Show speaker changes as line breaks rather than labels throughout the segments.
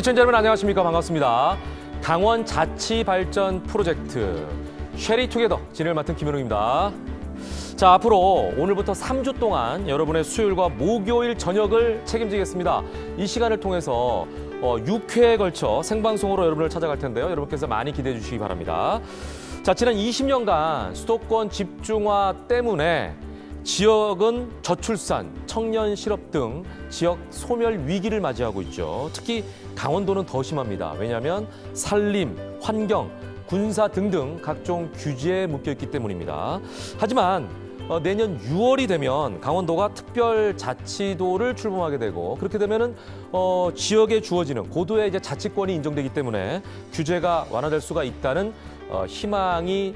시청자 여러분 안녕하십니까? 반갑습니다. 강원 자치발전 프로젝트 쉐리 투게더 진행을 맡은 김현웅입니다. 자, 앞으로 오늘부터 3주 동안 여러분의 수요일과 목요일 저녁을 책임지겠습니다. 이 시간을 통해서 6회에 걸쳐 생방송으로 여러분을 찾아갈 텐데요. 여러분께서 많이 기대해 주시기 바랍니다. 자, 지난 20년간 수도권 집중화 때문에 지역은 저출산, 청년 실업 등 지역 소멸 위기를 맞이하고 있죠. 특히 강원도는 더 심합니다. 왜냐하면 산림, 환경, 군사 등등 각종 규제에 묶여있기 때문입니다. 하지만 내년 6월이 되면 강원도가 특별자치도를 출범하게 되고 그렇게 되면은 지역에 주어지는 고도의 이제 자치권이 인정되기 때문에 규제가 완화될 수가 있다는 희망이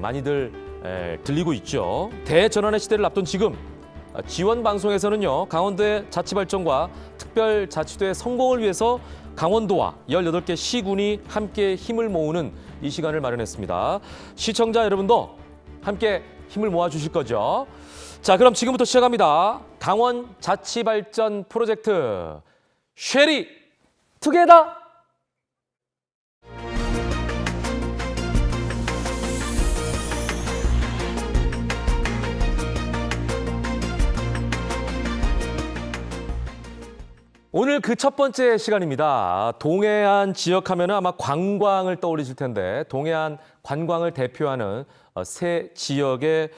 많이들 들리고 있죠. 대전환의 시대를 앞둔 지금 지원 방송에서는요, 강원도의 자치발전과 특별자치도의 성공을 위해서 강원도와 18개 시군이 함께 힘을 모으는 이 시간을 마련했습니다. 시청자 여러분도 함께 힘을 모아주실 거죠. 자, 그럼 지금부터 시작합니다. 강원 자치발전 프로젝트 쉐리 투게더! 오늘 그 첫 번째 시간입니다. 동해안 지역 하면 아마 관광을 떠올리실 텐데 동해안 관광을 대표하는 세 지역의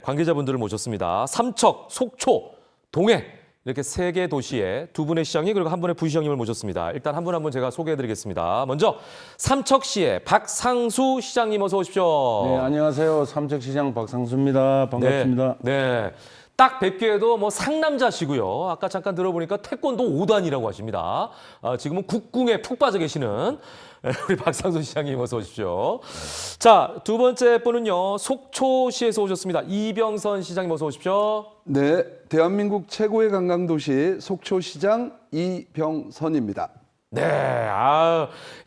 관계자분들을 모셨습니다. 삼척, 속초, 동해 이렇게 세 개 도시에 두 분의 시장님 그리고 한 분의 부시장님을 모셨습니다. 일단 한 분 한 분 제가 소개해드리겠습니다. 먼저 삼척시의 박상수 시장님 어서 오십시오.
네, 안녕하세요. 삼척시장 박상수입니다. 반갑습니다.
네. 딱 뵙기에도 뭐 상남자시고요. 아까 잠깐 들어보니까 태권도 5단이라고 하십니다. 지금은 국궁에 푹 빠져 계시는 우리 박상수 시장님 어서 오십시오. 자, 두 번째 분은요. 속초시에서 오셨습니다. 이병선 시장님 어서 오십시오.
네, 대한민국 최고의 관광도시 속초시장 이병선입니다.
네,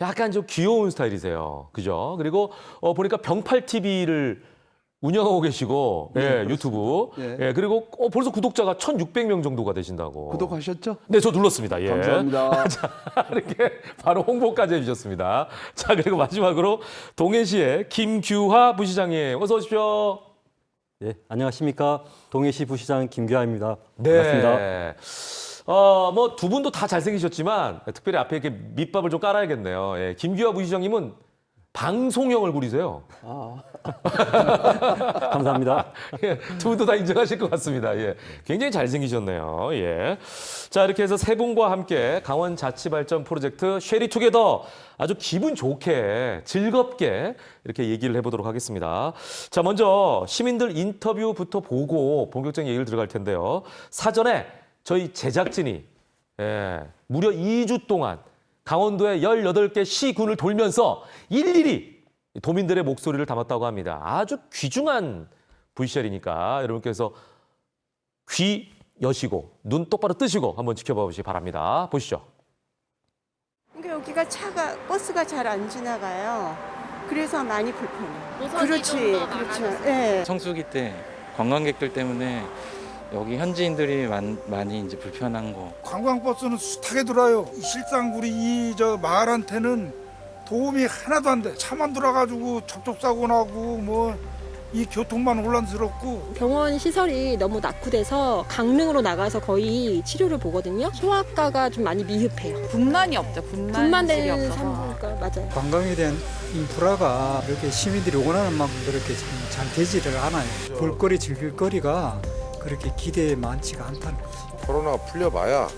약간 좀 귀여운 스타일이세요. 그죠? 그리고 보니까 병팔TV를 운영하고 계시고, 네, 유튜브.
예.
예, 그리고 벌써 구독자가 1,600명 정도가 되신다고.
구독하셨죠?
네, 저 눌렀습니다. 예.
감사합니다.
자, 이렇게 바로 홍보까지 해주셨습니다. 자, 그리고 마지막으로 동해시의 김규하 부시장님, 어서 오십시오.
네, 안녕하십니까. 동해시 부시장 김규하입니다.
네.
반갑습니다.
뭐 두 분도 다 잘생기셨지만 특별히 앞에 이렇게 밑밥을 좀 깔아야겠네요. 예, 김규하 부시장님은 방송형 얼굴이세요.
감사합니다.
예, 두 분도 다 인정하실 것 같습니다. 예, 굉장히 잘생기셨네요. 예. 자, 이렇게 해서 세 분과 함께 강원 자치발전 프로젝트 쉐리 투게더 아주 기분 좋게 즐겁게 이렇게 얘기를 해보도록 하겠습니다. 자, 먼저 시민들 인터뷰부터 보고 본격적인 얘기를 들어갈 텐데요. 사전에 저희 제작진이 무려 2주 동안 강원도의 18개 시군을 돌면서 일일이 도민들의 목소리를 담았다고 합니다. 아주 귀중한 VCR이니까 여러분께서 귀 여시고 눈 똑바로 뜨시고 한번 지켜봐 보시기 바랍니다. 보시죠.
그러니까 여기가 버스가 잘 안 지나가요. 그래서 많이 불편해요. 그렇죠. 예.
성수기 때 관광객들 때문에 여기 현지인들이 많이 이제 불편한 거.
관광버스는 숱하게 돌아요. 실상 우리 이 마을한테는 도움이 하나도 안 돼. 차만 돌아가지고 접촉사고 나고 뭐 이 교통만 혼란스럽고.
병원 시설이 너무 낙후돼서 강릉으로 나가서 거의 치료를 보거든요. 소아과가 좀 많이 미흡해요.
분만이 없죠.
분만되는 산부인과 맞아요.
관광에 대한 인프라가 이렇게 시민들이 원하는 만큼 그렇게 잘 되지를 않아요. 볼거리 즐길거리가 그렇게 기대에 많지가 않다는 거죠.
코로나가 풀려봐야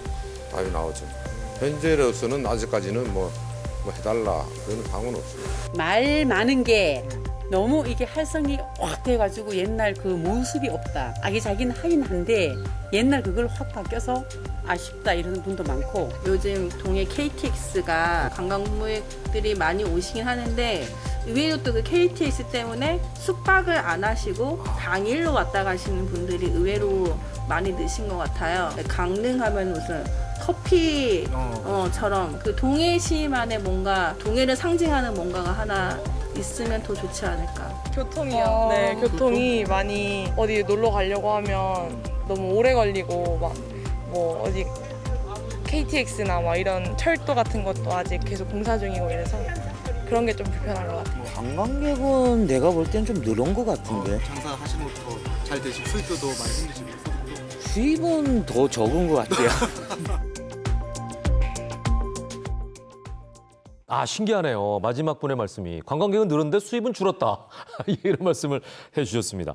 답이 나오죠. 현재로서는 아직까지는 뭐 해달라 그런 방은 없어요.
말 많은 게 너무 이게 활성이 확 돼가지고 옛날 그 모습이 없다. 아기자기는 하긴 한데 옛날 그걸 확 바뀌어서 아쉽다 이러는 분도 많고.
요즘 동해 KTX가 관광객들이 많이 오시긴 하는데 의외로 또 그 KTX 때문에 숙박을 안 하시고 당일로 왔다 가시는 분들이 의외로 많이 느신 것 같아요. 강릉 하면 무슨 커피처럼 그 동해시만의 뭔가 동해를 상징하는 뭔가가 하나 있으면 더 좋지 않을까.
교통이요. 네, 교통이 많이 어디 놀러 가려고 하면 너무 오래 걸리고 막 뭐 어디 KTX나 뭐 이런 철도 같은 것도 아직 계속 공사 중이고 이래서 그런 게 좀 불편한 것 같아요.
관광객은 내가 볼 땐 좀 늘은 것 같은데.
장사하시는 것도 잘 되시고 수익도 많이 생기시고
수입은 더 적은 것 같아요.
아, 신기하네요. 마지막 분의 말씀이. 관광객은 늘었는데 수입은 줄었다. 이런 말씀을 해주셨습니다.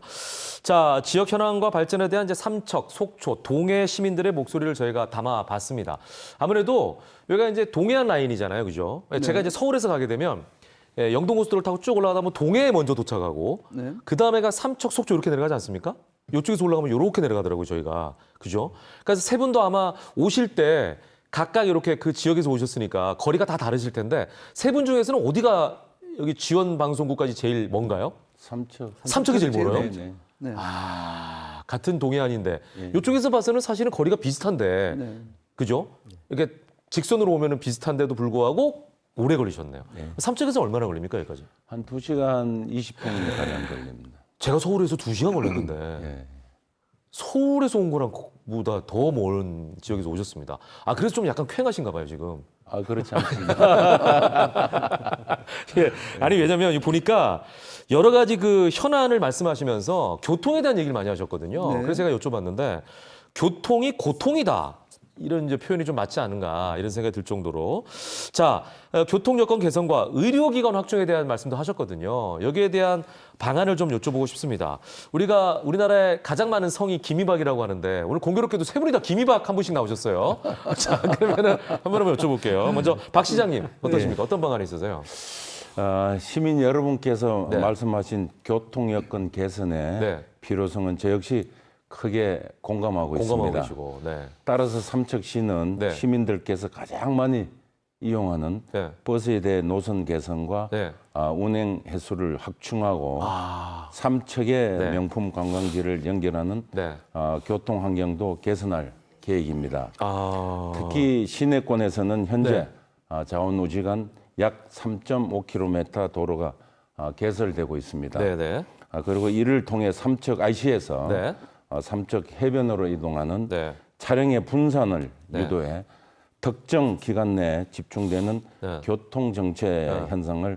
자, 지역 현황과 발전에 대한 이제 삼척, 속초, 동해 시민들의 목소리를 저희가 담아봤습니다. 아무래도 여기가 이제 동해안 라인이잖아요. 그죠? 제가 이제 서울에서 가게 되면 영동고속도로를 타고 쭉 올라가다 보면 동해에 먼저 도착하고 그 다음에가 삼척, 속초 이렇게 내려가지 않습니까? 이쪽에서 올라가면 이렇게 내려가더라고요, 저희가. 그죠? 그래서 세 분도 아마 오실 때 각각 이렇게 그 지역에서 오셨으니까 거리가 다 다르실 텐데 세 분 중에서는 어디가 여기 지원 방송국까지 제일 먼가요? 삼척이 제일 멀어요?
네.
아, 같은 동해안인데 이쪽에서 봐서는 사실은 거리가 비슷한데 그죠? 이렇게 직선으로 오면은 비슷한데도 불구하고 오래 걸리셨네요. 삼척에서 얼마나 걸립니까, 여기까지?
한 2시간 20분 가량 걸립니다.
제가 서울에서 2시간 걸렸는데 서울에서 온 거랑 보다 더 먼 지역에서 오셨습니다. 아, 그래서 좀 약간 쾌하신가 봐요, 지금.
아, 그렇지 않습니다.
예, 아니 왜냐면 보니까 여러 가지 그 현안을 말씀하시면서 교통에 대한 얘기를 많이 하셨거든요. 그래서 제가 여쭤봤는데 교통이 고통이다. 이런 이제 표현이 좀 맞지 않은가 이런 생각이 들 정도로 자 교통 여건 개선과 의료기관 확충에 대한 말씀도 하셨거든요. 여기에 대한 방안을 좀 여쭤보고 싶습니다. 우리가 우리나라에 가장 많은 성이 김이박이라고 하는데 오늘 공교롭게도 세 분이 다 김이박 한 분씩 나오셨어요. 자 그러면은 한번 여쭤볼게요. 먼저 박 시장님 어떠십니까? 어떤 방안이 있으세요?
시민 여러분께서 말씀하신 교통 여건 개선의 필요성은 저 역시 크게 공감하고 있습니다.
계시고,
따라서 삼척시는 시민들께서 가장 많이 이용하는 버스에 대한 노선 개선과 운행 횟수를 확충하고 삼척의 명품 관광지를 연결하는 교통 환경도 개선할 계획입니다. 특히 시내권에서는 현재 자원우지간 약 3.5km 도로가 개설되고 있습니다. 그리고 이를 통해 삼척 IC에서 삼척 해변으로 이동하는 차량의 분산을 유도해 특정 기간 내에 집중되는 교통 정체 현상을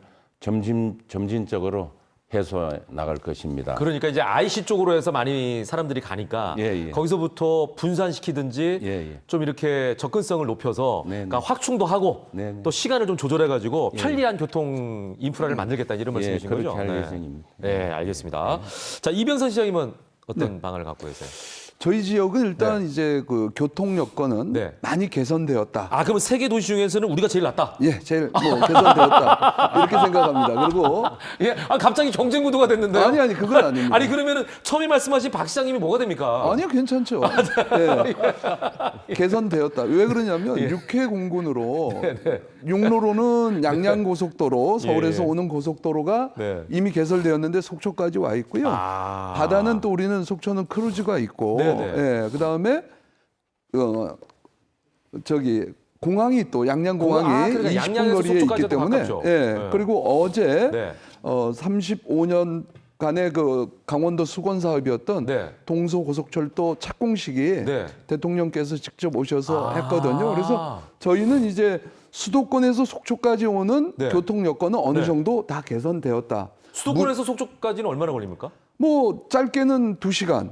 점진적으로 해소해 나갈 것입니다.
그러니까 이제 IC 쪽으로 해서 많이 사람들이 가니까 거기서부터 분산시키든지 좀 이렇게 접근성을 높여서 그러니까 확충도 하고 또 시간을 좀 조절해가지고 편리한 교통 인프라를 만들겠다 이런 말씀이신 거죠?
그렇게 할 예정입니다.
네, 알겠습니다. 자, 이병선 시장님은 어떤 방안을 갖고 계세요?
저희 지역은 일단 이제 그 교통 여건은 많이 개선되었다.
아, 그럼 세 개 도시 중에서는 우리가 제일 낫다?
예, 제일 개선되었다. 이렇게 생각합니다. 그리고
갑자기 경쟁 구도가 됐는데요?
아니, 그건 아닙니다.
아니, 그러면은 처음에 말씀하신 박 시장님이 뭐가 됩니까?
아니요, 괜찮죠. 개선되었다. 왜 그러냐면 육해 공군으로 육로로는 양양고속도로, 서울에서 오는 고속도로가 이미 개설되었는데 속초까지 와 있고요. 바다는 또 우리는 속초는 크루즈가 있고 그다음에 저기 공항이 또 양양공항이
그러니까
20분 거리에 있기 때문에 그리고 어제 35년간의 그 강원도 수건 사업이었던 동서고속철도 착공식이 대통령께서 직접 오셔서 했거든요. 그래서 저희는 이제 수도권에서 속초까지 오는 교통 여건은 어느 정도 다 개선되었다.
수도권에서 속초까지는 얼마나 걸립니까?
뭐 짧게는 2시간,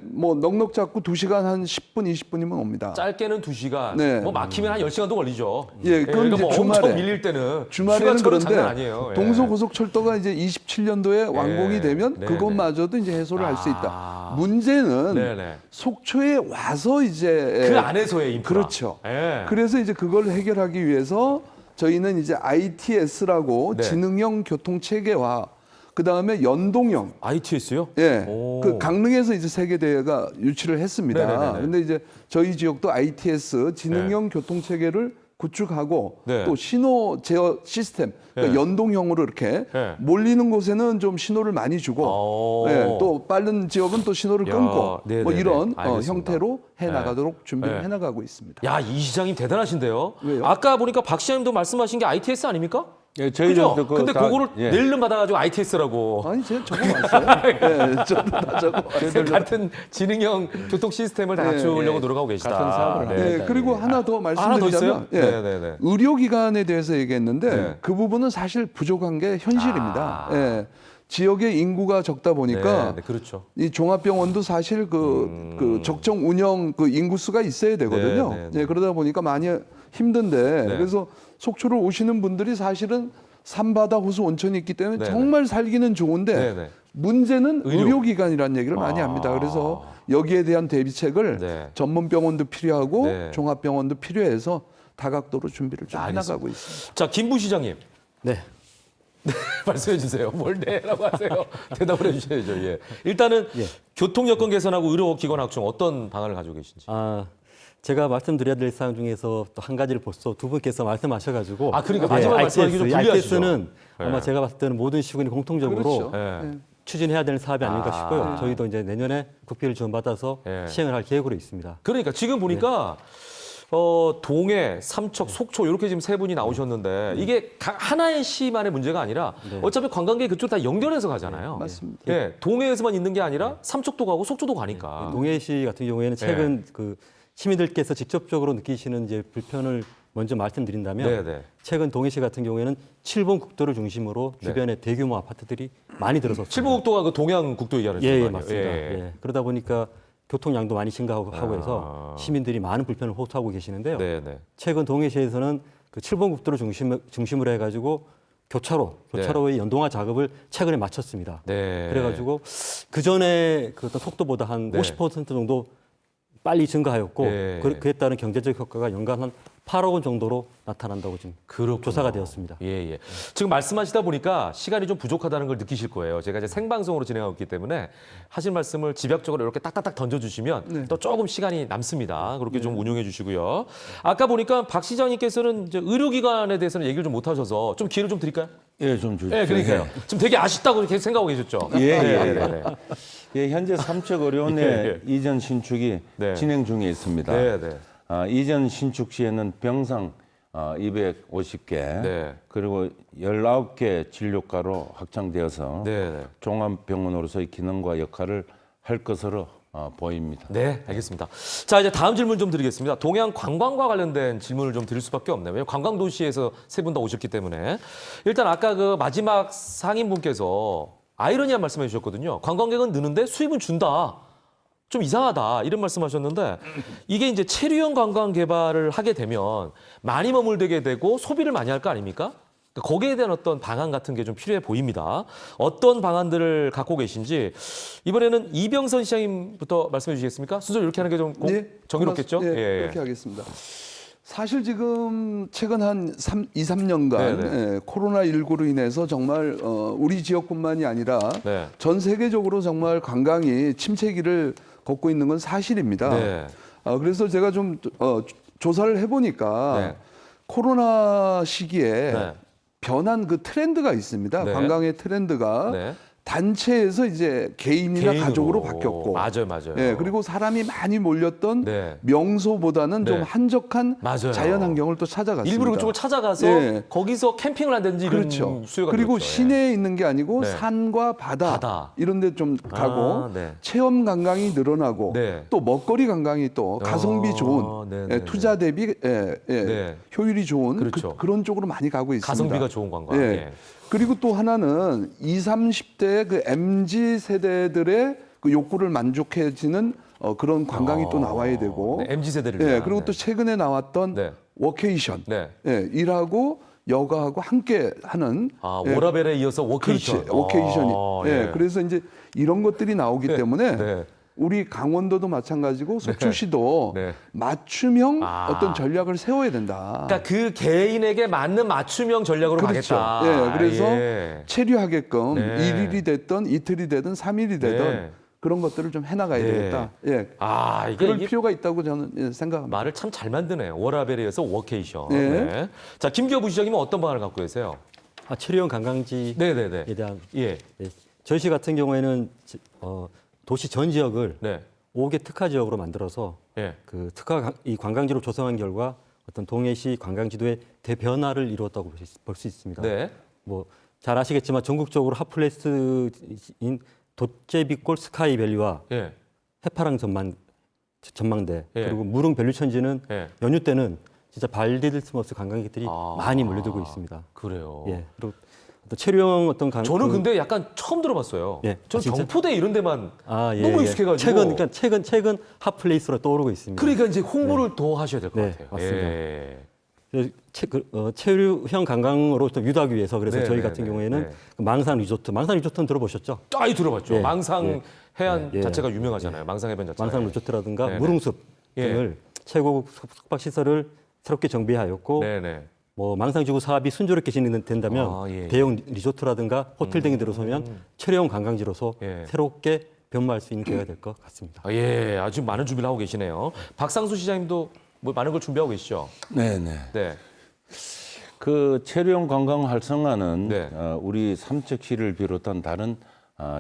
뭐 넉넉 잡고 2시간 한 10분, 20분이면 옵니다.
짧게는 2시간, 뭐 막히면 한 10시간도 걸리죠.
그건
그러니까
이제
뭐
주말에
엄청 밀릴 때는
주말에는 그런데
아니에요.
동서고속철도가 이제 27년도에 완공이 되면 그것마저도 이제 해소를 할 수 있다. 문제는 속초에 와서 이제
그 안에서의 인프라.
그렇죠. 그래서 이제 그걸 해결하기 위해서 저희는 이제 ITS라고 지능형 교통 체계화 그 다음에 연동형.
ITS요?
그 강릉에서 이제 세계대회가 유치를 했습니다. 근데 이제 저희 지역도 ITS 지능형 교통 체계를 구축하고 또 신호 제어 시스템 그러니까 연동형으로 이렇게 몰리는 곳에는 좀 신호를 많이 주고 또 빠른 지역은 또 신호를 끊고 뭐 이런 형태로 해나가도록 준비를 해나가고 있습니다.
야, 이 시장님 대단하신데요.
왜요?
아까 보니까 박 시장님도 말씀하신 게 ITS 아닙니까?
예,
그죠?
저희도
근데 그거를 내일름 받아가지고 ITS라고.
아니, 제가 적어놨어요. 네, 저도 다 적어왔어요.
같은 지능형 교통 시스템을 다 갖추려고 노력하고 계시다.
같은 사업을
네, 그리고 하나 더
하나 더 있어요?
말씀드리자면 예, 의료기관에 대해서 얘기했는데 그 부분은 사실 부족한 게 현실입니다. 예. 지역의 인구가 적다 보니까
그렇죠.
이 종합병원도 사실 그 적정 운영 그 인구수가 있어야 되거든요. 예, 그러다 보니까 많이 힘든데 그래서 속초를 오시는 분들이 사실은 산바다 호수 온천이 있기 때문에 정말 살기는 좋은데 문제는 의료기관이라는 얘기를 많이 합니다. 그래서 여기에 대한 대비책을 전문 병원도 필요하고 종합병원도 필요해서 다각도로 준비를 좀 해나가고 있습니다.
자, 김 부시장님.
네.
말씀해 주세요. 뭘 네라고 하세요? 대답을 해 주셔야죠. 예. 일단은 교통 여건 개선하고 의료기관 확충 어떤 방안을 가지고 계신지.
제가 말씀드려야 될 사항 중에서 또 한 가지를 벌써 두 분께서 말씀하셔가지고.
그러니까 마지막 말씀하기 좀 불리하시죠.
ITS는 아마 제가 봤을 때는 모든 시군이 공통적으로
그렇죠.
추진해야 되는 사업이 아닌가 싶고요. 저희도 이제 내년에 국비를 지원받아서 시행을 할 계획으로 있습니다.
그러니까 지금 보니까 동해, 삼척, 속초 이렇게 지금 세 분이 나오셨는데 이게 하나의 시만의 문제가 아니라 어차피 관광객 그쪽 다 연결해서 가잖아요.
맞습니다.
예, 동해에서만 있는 게 아니라 삼척도 가고 속초도 가니까.
동해시 같은 경우에는 최근 그 시민들께서 직접적으로 느끼시는 이제 불편을 먼저 말씀드린다면 최근 동해시 같은 경우에는 7번 국도를 중심으로 주변에 대규모 아파트들이 많이 들어섰습니다.
7번 국도가 그 동양 국도 얘기하는 거죠?
예, 맞습니다. 예. 그러다 보니까 교통량도 많이 증가하고 해서 시민들이 많은 불편을 호소하고 계시는데요. 최근 동해시에서는 그 7번 국도를 중심으로 해가지고 교차로의 연동화 작업을 최근에 마쳤습니다. 그래가지고 그 전에 그 어떤 속도보다 한 50% 정도 빨리 증가하였고 그에 따른 경제적 효과가 연간 한 8억 원 정도로 나타난다고 지금 조사가 되었습니다.
예. 지금 말씀하시다 보니까 시간이 좀 부족하다는 걸 느끼실 거예요. 제가 이제 생방송으로 진행하고 있기 때문에 하신 말씀을 집약적으로 이렇게 딱딱딱 던져주시면 또 조금 시간이 남습니다. 그렇게 좀 운용해 주시고요. 아까 보니까 박 시장님께서는 이제 의료기관에 대해서는 얘기를 좀 못 하셔서 좀 기회를 좀 드릴까요?
예, 좀 주시죠.
예, 그러니까요. 지금 되게 아쉽다고 이렇게 생각하고 계셨죠?
예, 현재 삼척 의료원의 이전 신축이 진행 중에 있습니다. 이전 신축 시에는 병상 250개 그리고 19개 진료과로 확장되어서 종합병원으로서의 기능과 역할을 할 것으로 보입니다.
네, 알겠습니다. 자, 이제 다음 질문 좀 드리겠습니다. 동해안 관광과 관련된 질문을 좀 드릴 수밖에 없네요. 왜냐하면 관광도시에서 세 분 다 오셨기 때문에. 일단 아까 그 마지막 상인분께서 아이러니한 말씀해 주셨거든요. 관광객은 느는데 수입은 준다. 좀 이상하다 이런 말씀하셨는데 이게 이제 체류형 관광 개발을 하게 되면 많이 머물게 되고 소비를 많이 할 거 아닙니까? 그러니까 거기에 대한 어떤 방안 같은 게 좀 필요해 보입니다. 어떤 방안들을 갖고 계신지 이번에는 이병선 시장님부터 말씀해 주시겠습니까? 순서 이렇게 하는 게 좀 정의롭겠죠?
그렇게 하겠습니다. 사실 지금 최근 한 2, 3년간 코로나19로 인해서 정말 우리 지역뿐만이 아니라 전 세계적으로 정말 관광이 침체기를 걷고 있는 건 사실입니다. 그래서 제가 좀 조사를 해보니까 코로나 시기에 변한 그 트렌드가 있습니다. 관광의 트렌드가 단체에서 이제 개인이나
개인으로.
가족으로 바뀌었고,
맞아요.
그리고 사람이 많이 몰렸던 명소보다는 좀 한적한 자연 환경을 또 찾아갔습니다.
일부러 그쪽을 찾아가서 거기서 캠핑을 한다든지 이런 수요가
그리고
들었죠.
시내에 있는 게 아니고 산과 바다 이런 데 좀 가고 체험 관광이 늘어나고 또 먹거리 관광이 또 가성비 좋은 투자 대비 효율이 좋은 그런 쪽으로 많이 가고 있습니다.
가성비가 좋은 관광.
그리고 또 하나는 20, 30대 그 MZ 세대들의 그 욕구를 만족해지는 그런 관광이 또 나와야 되고
MZ 세대를
그리고 또 최근에 나왔던 워케이션 일하고 여가하고 함께 하는
워라벨에 이어서 워케이션.
그렇지, 워케이션이 그래서 이제 이런 것들이 나오기 때문에 우리 강원도도 마찬가지고 속초시도 맞춤형 어떤 전략을 세워야 된다.
그러니까 그 개인에게 맞는 맞춤형 전략으로 가겠다.
그래서 체류하게끔 1일이 됐든 이틀이 되든 3일이 되든 그런 것들을 좀 해나가야 되겠다. 그럴 필요가 있다고 저는 생각합니다.
말을 참 잘 만드네요. 워라벨에 이어서 워케이션. 자, 김기호 부시장님은 어떤 방안을 갖고 계세요?
체류형 관광지에 대한 저희 같은 경우에는 도시 전 지역을 5개 특화 지역으로 만들어서 그 이 관광지로 조성한 결과 어떤 동해시 관광지도의 대변화를 이루었다고 볼 수 있습니다.
네.
뭐 잘 아시겠지만 전국적으로 핫플레이스인 도제비골 스카이밸리와
예.
해파랑 전망대
예.
그리고 무릉 벨류천지는
예.
연휴 때는 진짜 발 디딜 틈 없이 관광객들이 많이 몰려들고 있습니다.
그래요.
예. 그리고 어떤 체류형 어떤
저는 근데 약간 처음 들어봤어요.
예.
전
진짜?
경포대 이런 데만
예,
너무
예.
익숙해가지고.
최근 핫플레이스로 떠오르고 있습니다.
그러니까 이제 홍보를 더 하셔야 될 것
네,
같아요.
맞습니다.
예.
체류형 관광으로 또 유도하기 위해서 그래서
네,
저희
네,
같은
네,
경우에는
네.
그 망산 리조트는 들어보셨죠?
들어봤죠.
예,
망상
예.
해안
예.
자체가 유명하잖아요. 망상 해변 자체가.
망산 리조트라든가
네,
무릉숲
네.
등을 최고급 숙박 시설을 새롭게 정비하였고
네네.
뭐 망상지구 사업이 순조롭게 진행된다면
예.
대형 리조트라든가 호텔 등이 들어서면 체류형 관광지로서
예.
새롭게 변모할 수 있는 기회가 될 것 같습니다.
예, 아주 많은 준비를 하고 계시네요. 박상수 시장님도 뭐 많은 걸 준비하고 계시죠?
네네.
네.
그 체류형 관광 활성화는
네.
우리 삼척시를 비롯한 다른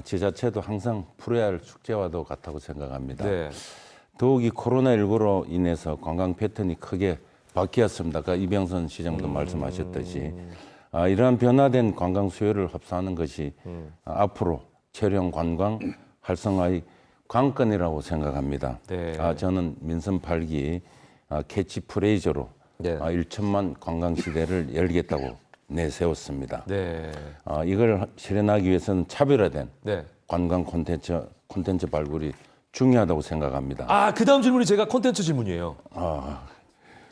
지자체도 항상 풀어야 할 숙제와도 같다고 생각합니다.
네.
더욱이 코로나19로 인해서 관광 패턴이 크게 바뀌었습니다. 아까 이병선 시장도 말씀하셨듯이 이러한 변화된 관광 수요를 흡수하는 것이 앞으로 체류형 관광 활성화의 관건이라고 생각합니다.
네.
저는 민선 8기 캐치프레이저로
네.
1천만 관광 시대를 열겠다고 내세웠습니다.
네.
이걸 실현하기 위해서는 차별화된
네.
관광 콘텐츠 발굴이 중요하다고 생각합니다.
그 다음 질문이 제가 콘텐츠 질문이에요.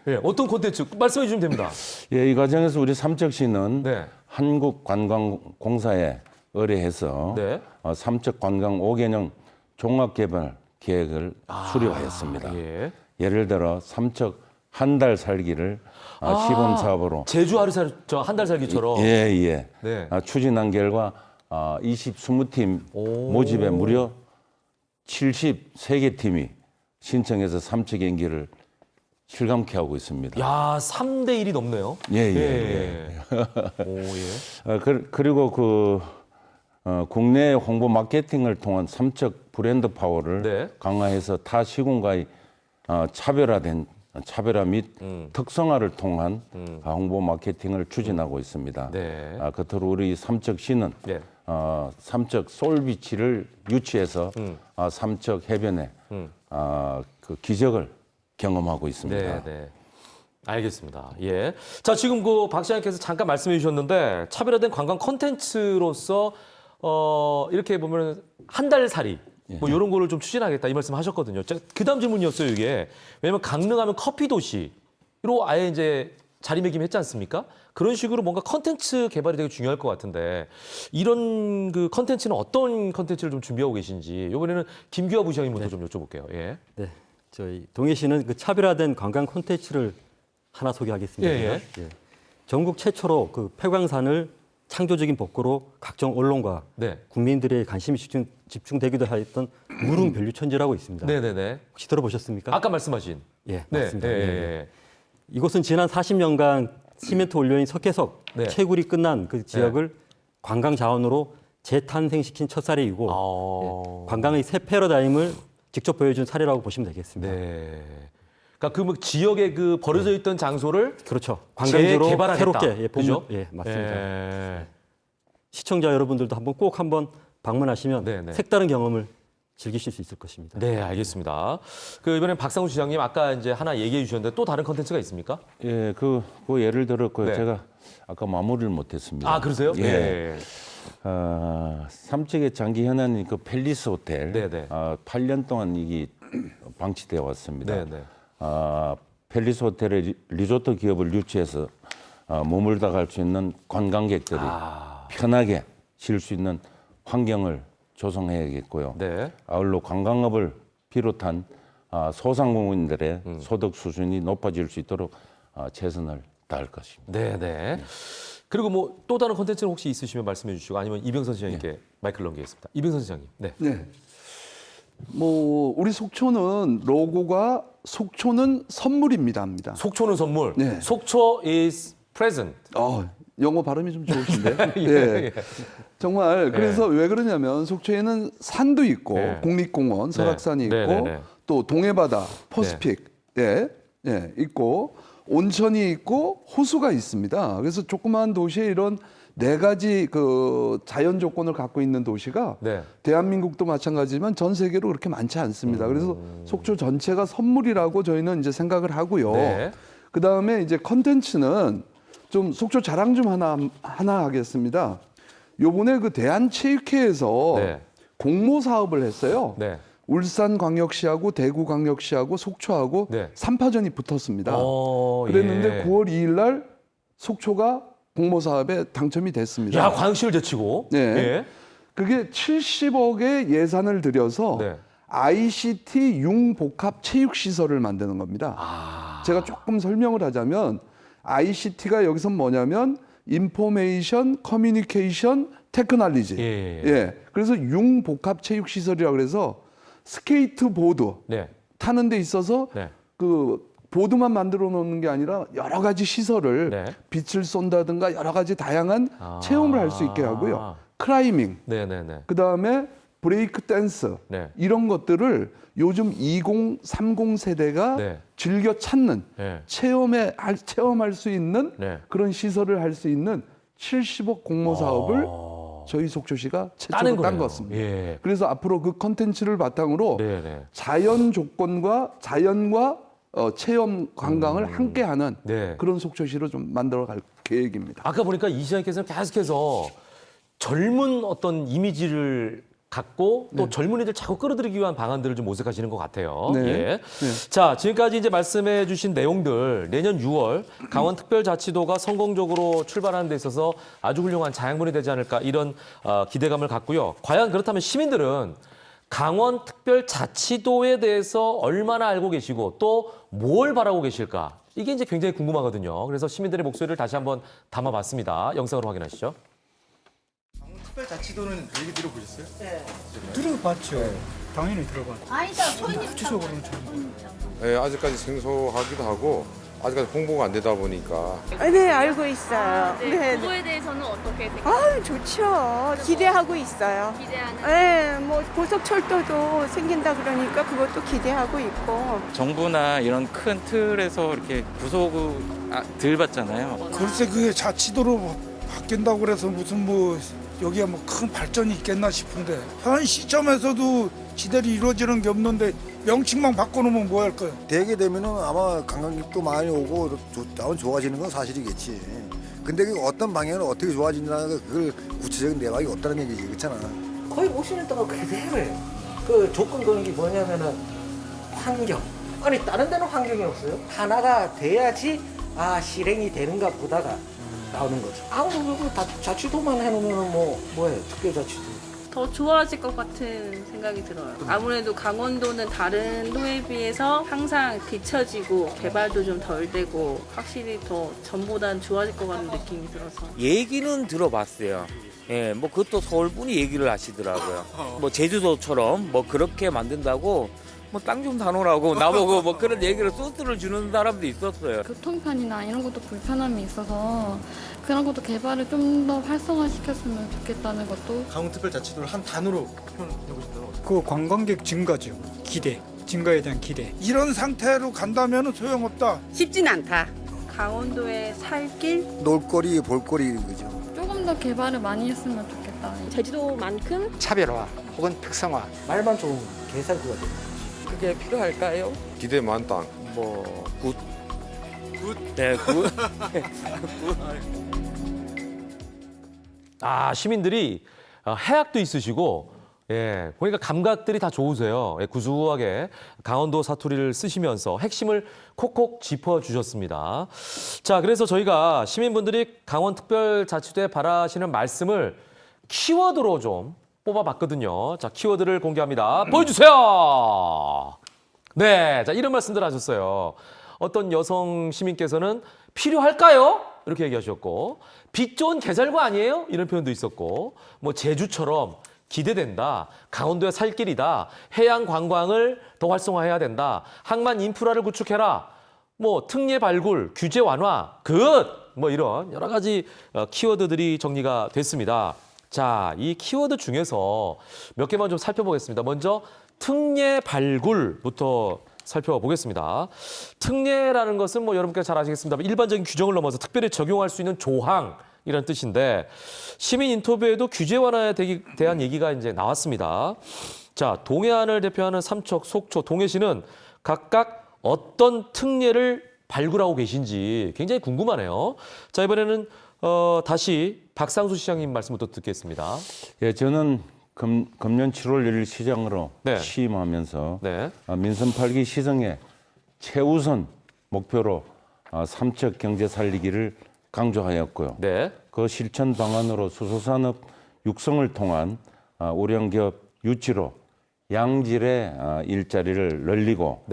예, 어떤 콘텐츠 말씀해 주시면 됩니다.
예, 이 과정에서 우리 삼척시는
네.
한국관광공사에 의뢰해서
네.
삼척 관광 5개년 종합개발 계획을 수립하였습니다.
예.
예를 들어 삼척 한 달 살기를 시범 사업으로
제주 한 달 살기처럼.
예.
네.
추진한 결과 20팀 모집에 무려 73개 팀이 신청해서 삼척 연기를 실감케 하고 있습니다.
야, 3대 1이 넘네요.
예.
오, 예.
그리고 국내 홍보 마케팅을 통한 삼척 브랜드 파워를
네.
강화해서 타 시군과의 차별화 및 특성화를 통한 홍보 마케팅을 추진하고 있습니다.
네.
끝으로 우리 삼척시는
네.
삼척 솔비치를 유치해서 삼척 해변에 그 기적을 경험하고 있습니다.
네. 알겠습니다. 예. 자, 지금 박 시장님께서 잠깐 말씀해 주셨는데 차별화된 관광 콘텐츠로서 이렇게 보면 한 달 살이 뭐 이런 거를 좀 추진하겠다 이 말씀 하셨거든요. 그 다음 질문이었어요, 이게. 왜냐면 강릉하면 커피 도시로 아예 이제 자리매김했지 않습니까? 그런 식으로 뭔가 컨텐츠 개발이 되게 중요할 것 같은데 이런 그 컨텐츠는 어떤 컨텐츠를 좀 준비하고 계신지 이번에는 김규하 부시장님부터 좀 여쭤볼게요. 예.
네, 저희 동해시는 그 차별화된 관광 콘텐츠를 하나 소개하겠습니다.
예.
전국 최초로 그 폐광산을 창조적인 복구로 각종 언론과 국민들의 관심이 집중되기도 하였던 무릉 벨류천지라고 있습니다.
네네네.
혹시 들어보셨습니까?
아까 말씀하신.
예,
네.
맞습니다. 이곳은 지난 40년간 시멘트 원료인 석회석 채굴이 끝난 그 지역을 관광 자원으로 재탄생시킨 첫사례이고 관광의 새 패러다임을 직접 보여준 사례라고 보시면 되겠습니다.
네. 그러니까 그 지역에 그 버려져 있던 장소를
그렇죠. 관광지로
재개발하겠다.
새롭게
그죠?
맞습니다. 시청자 여러분들도 한번 방문하시면 색다른 경험을 즐기실 수 있을 것입니다.
네, 알겠습니다. 이번엔 박상수 시장님 아까 이제 하나 얘기해 주셨는데 또 다른 컨텐츠가 있습니까?
예, 그 예를 들었고요. 제가 아까 마무리를 못했습니다.
그러세요?
예. 삼척의 장기 현안인 그 팰리스 호텔. 8년 동안 이게 방치되어 왔습니다. 팰리스 호텔의 리조트 기업을 유치해서 머물다 갈 수 있는 관광객들이 편하게 쉴 수 있는 환경을 조성해야겠고요. 아울러 관광업을 비롯한 소상공인들의 소득 수준이 높아질 수 있도록 최선을 다할 것입니다.
네. 그리고 뭐 또 다른 콘텐츠는 혹시 있으시면 말씀해 주시고 아니면 이병선 시장님께 마이크를 넘기겠습니다. 이병선 시장님. 네.
뭐 우리 속초는 로고가 속초는 선물입니다입니다.
속초는 선물.
네.
속초 is present.
영어 발음이 좀 좋으신데.
예.
정말 그래서 왜 그러냐면 속초에는 산도 있고 국립공원 설악산이 있고 또 동해바다 퍼시픽 있고 온천이 있고 호수가 있습니다. 그래서 조그마한 도시에 이런 4가지 그 자연 조건을 갖고 있는 도시가 대한민국도 마찬가지지만 전 세계로 그렇게 많지 않습니다. 그래서 속초 전체가 선물이라고 저희는 이제 생각을 하고요. 그 다음에 이제 컨텐츠는 좀 속초 자랑 좀 하나 하겠습니다. 요번에 그 대한체육회에서 공모 사업을 했어요. 울산광역시하고 대구광역시하고 속초하고 3파전이 붙었습니다. 그랬는데 9월 2일 날 속초가 공모 사업에 당첨이 됐습니다.
야, 광역시를 제치고.
네. 그게 70억의 예산을 들여서 ICT 융복합 체육시설을 만드는 겁니다. 제가 조금 설명을 하자면 ICT가 여기서 뭐냐면 인포메이션 커뮤니케이션 테크놀로지. 그래서 융복합 체육시설이라고 그래서 스케이트보드 타는 데 있어서 그 보드만 만들어 놓는 게 아니라 여러 가지 시설을 빛을 쏜다든가 여러 가지 다양한 체험을 할 수 있게 하고요. 클라이밍, 그 다음에 브레이크 댄스 이런 것들을 요즘 2030 세대가 즐겨 찾는 체험할 수 있는 그런 시설을 할 수 있는 70억 공모 사업을 저희 속초시가 최초로 딴 것 같습니다. 그래서 앞으로 그 컨텐츠를 바탕으로 자연 조건과 자연과 체험 관광을 함께하는 그런 속초시로 좀 만들어갈 계획입니다.
아까 보니까 이 시장님께서는 계속해서 젊은 어떤 이미지를 갖고 또 젊은이들 자꾸 끌어들이기 위한 방안들을 좀 모색하시는 것 같아요. 자, 지금까지 이제 말씀해 주신 내용들 내년 6월 강원특별자치도가 성공적으로 출발하는 데 있어서 아주 훌륭한 자양분이 되지 않을까 이런 기대감을 갖고요. 과연 그렇다면 시민들은 강원특별자치도에 대해서 얼마나 알고 계시고 또 뭘 바라고 계실까? 이게 이제 굉장히 궁금하거든요. 그래서 시민들의 목소리를 다시 한번 담아봤습니다. 영상으로 확인하시죠.
특별자치도는 얘기 들어보셨어요?
들어봤죠. 당연히 들어봤죠.
아니다, 소인이
구체적으로는 잘
네, 아직까지 생소하기도 하고 아직까지 홍보가 안 되다 보니까.
네, 알고 있어요.
그거에 대해서는 어떻게 생각하세요?
좋죠. 기대하고 있어요.
기대하는?
네, 뭐 고속철도도 생긴다 그러니까 그것도 기대하고 있고.
정부나 이런 큰 틀에서 이렇게 구속을 덜 받잖아요.
글쎄 그게 자치도로 바뀐다고 그래서 무슨 뭐 여기에 뭐 큰 발전이 있겠나 싶은데 현 시점에서도 지대로 이루어지는 게 없는데 명칭만 바꿔놓으면 뭐 할 거예요?
되게 되면은 아마 관광객도 많이 오고 나온 좋아지는 건 사실이겠지. 근데 그 어떤 방향으로 어떻게 좋아지냐 그걸 구체적인 내막이 없다는 얘기지, 그렇잖아.
거의 50년 동안 그대로예요. 그 조건 거는 게 뭐냐면은 환경. 아니 다른 데는 환경이 없어요. 하나가 돼야지 실행이 되는가 보다가 나오는 거죠. 아무래도 자치도만 해놓으면 뭐예요? 특별자치도.
더 좋아질 것 같은 생각이 들어요. 아무래도 강원도는 다른 도에 비해서 항상 뒤처지고 개발도 좀 덜 되고 확실히 더 전보다는 좋아질 것 같은 느낌이 들어서.
얘기는 들어봤어요. 예, 뭐 그것도 서울분이 얘기를 하시더라고요. 뭐 제주도처럼 뭐 그렇게 만든다고 뭐 땅 좀 사놓으라고 나보고 뭐 그런 얘기를 소스를 주는 사람도 있었어요.
교통편이나 이런 것도 불편함이 있어서 그런 것도 개발을 좀 더 활성화시켰으면 좋겠다는 것도.
강원특별자치도를 한 단어로 표현해보신다면
그 관광객 증가죠. 기대. 증가에 대한 기대.
이런 상태로 간다면 소용없다.
쉽진 않다.
강원도의 살길?
놀거리, 볼거리 그죠.
조금 더 개발을 많이 했으면 좋겠다.
제주도만큼
차별화 혹은 특성화. 말만 좋은 개살구가 됩니다. 그게 필요할까요?
기대 만땅.
뭐 굿. 네, 굿.
시민들이 해학도 있으시고 보니까 감각들이 다 좋으세요. 구수하게 강원도 사투리를 쓰시면서 핵심을 콕콕 짚어주셨습니다. 자, 그래서 저희가 시민분들이 강원특별자치도에 바라시는 말씀을 키워드로 좀 뽑아봤거든요. 자, 키워드를 공개합니다. 보여주세요. 네, 자, 이런 말씀들 하셨어요. 어떤 여성 시민께서는 필요할까요? 이렇게 얘기하셨고, 빛 좋은 계절과 아니에요? 이런 표현도 있었고, 뭐 제주처럼 기대된다, 강원도의 살길이다, 해양 관광을 더 활성화해야 된다, 항만 인프라를 구축해라, 뭐 특례 발굴, 규제 완화, 뭐 이런 여러 가지 키워드들이 정리가 됐습니다. 자, 이 키워드 중에서 몇 개만 좀 살펴보겠습니다. 먼저 특례 발굴부터 살펴보겠습니다. 특례라는 것은 뭐 여러분께서 잘 아시겠습니다만 일반적인 규정을 넘어서 특별히 적용할 수 있는 조항이라는 뜻인데 시민 인터뷰에도 규제 완화에 대한 얘기가 이제 나왔습니다. 자, 동해안을 대표하는 삼척, 속초, 동해시는 각각 어떤 특례를 발굴하고 계신지 굉장히 궁금하네요. 자, 이번에는 다시 박상수 시장님 말씀부터 듣겠습니다.
예, 저는 금년 7월 1일 시장으로 취임하면서 민선 8기 시정의 최우선 목표로 삼척 경제 살리기를 강조하였고요. 그 실천 방안으로 수소산업 육성을 통한 우량기업 유치로 양질의 일자리를 늘리고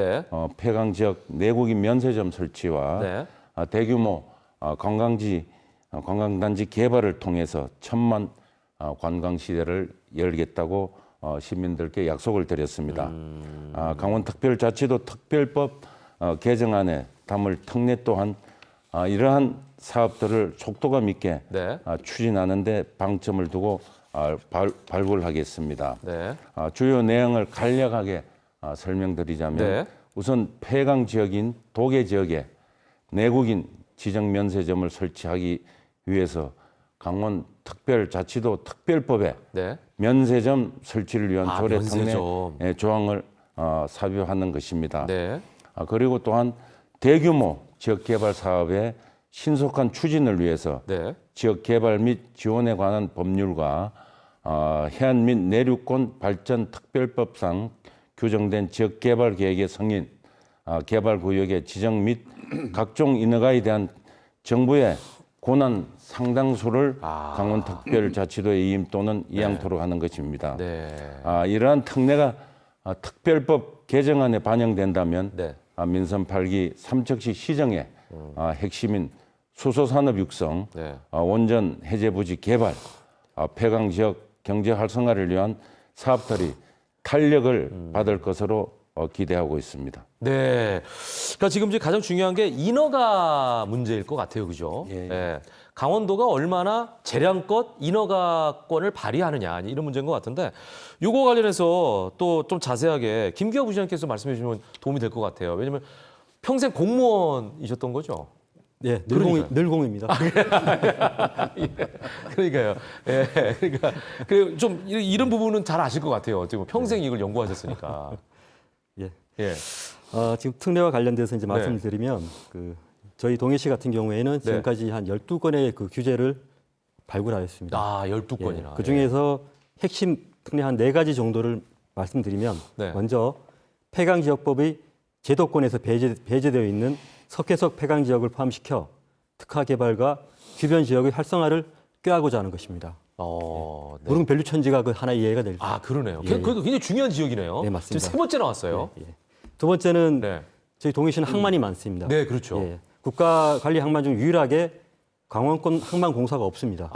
폐강 지역 내국인 면세점 설치와 대규모 관광단지 개발을 통해서 1000만 관광 시대를 열겠다고 시민들께 약속을 드렸습니다. 강원특별자치도 특별법 개정안에 담을 특례 또한 이러한 사업들을 속도감 있게 추진하는 데 방점을 두고 발굴하겠습니다. 주요 내용을 간략하게 설명드리자면 우선 폐강 지역인 도계 지역에 내국인 지정 면세점을 설치하기 위해서 강원 특별자치도 특별법에 면세점 설치를 위한 조례 특례 조항을 삽입하는 것입니다. 그리고 또한 대규모 지역개발 사업의 신속한 추진을 위해서 지역개발 및 지원에 관한 법률과 해안 및 내륙권 발전 특별법상 규정된 지역개발 계획의 승인, 개발구역의 지정 및 각종 인허가에 대한 정부의 권한 상당수를 강원특별자치도에 이임 또는 이양토록 하는 것입니다. 이러한 특례가 특별법 개정안에 반영된다면 민선 8기 삼척시 시정의 핵심인 수소산업 육성, 원전 해제부지 개발, 폐강 지역 경제 활성화를 위한 사업들이 탄력을 받을 것으로 기대하고 있습니다.
네. 그러니까 지금 이제 가장 중요한 게 인허가 문제일 것 같아요. 그죠? 강원도가 얼마나 재량껏 인허가권을 발휘하느냐 이런 문제인 것 같은데 이거 관련해서 또 좀 자세하게 김기화 부시장께서 말씀해 주시면 도움이 될 것 같아요. 왜냐하면 평생 공무원이셨던 거죠?
네, 늘공입니다.
그러니까요. 그러니까 좀 이런 부분은 잘 아실 것 같아요. 지금 평생 이걸 연구하셨으니까.
지금 특례와 관련돼서 이제 말씀을 드리면 저희 동해시 같은 경우에는 지금까지 한 12건의 그 규제를 발굴하였습니다.
12건이나.
그 중에서 핵심 특례 한 4가지 정도를 말씀드리면 먼저 폐강지역법의 제도권에서 배제되어 있는 석회석 폐강 지역을 포함시켜 특화 개발과 주변 지역의 활성화를 꾀하고자 하는 것입니다. 무릉 벨류천지가 그 하나의 예가 될 겁니다.
그러네요. 그거 굉장히 중요한 지역이네요.
네, 맞습니다.
지금 3번째 나왔어요.
두 번째는 저희 동해시는 항만이 많습니다.
네, 그렇죠.
국가 관리 항만 중 유일하게 강원권 항만공사가 없습니다.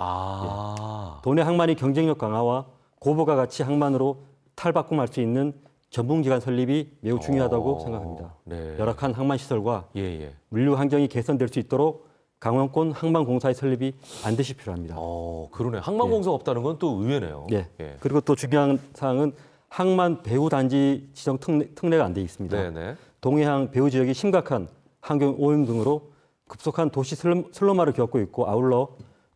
도내 항만의 경쟁력 강화와 고부가 가치 항만으로 탈바꿈할 수 있는 전문기관 설립이 매우 중요하다고 생각합니다. 열악한 항만시설과 물류 환경이 개선될 수 있도록 강원권 항만공사의 설립이 반드시 필요합니다.
그러네. 항만공사가 없다는 건 또 의외네요.
그리고 또 중요한 사항은 항만 배후 단지 지정 특례가 안 돼 있습니다. 동해항 배후 지역이 심각한 환경 오염 등으로 급속한 도시 슬럼화를 겪고 있고 아울러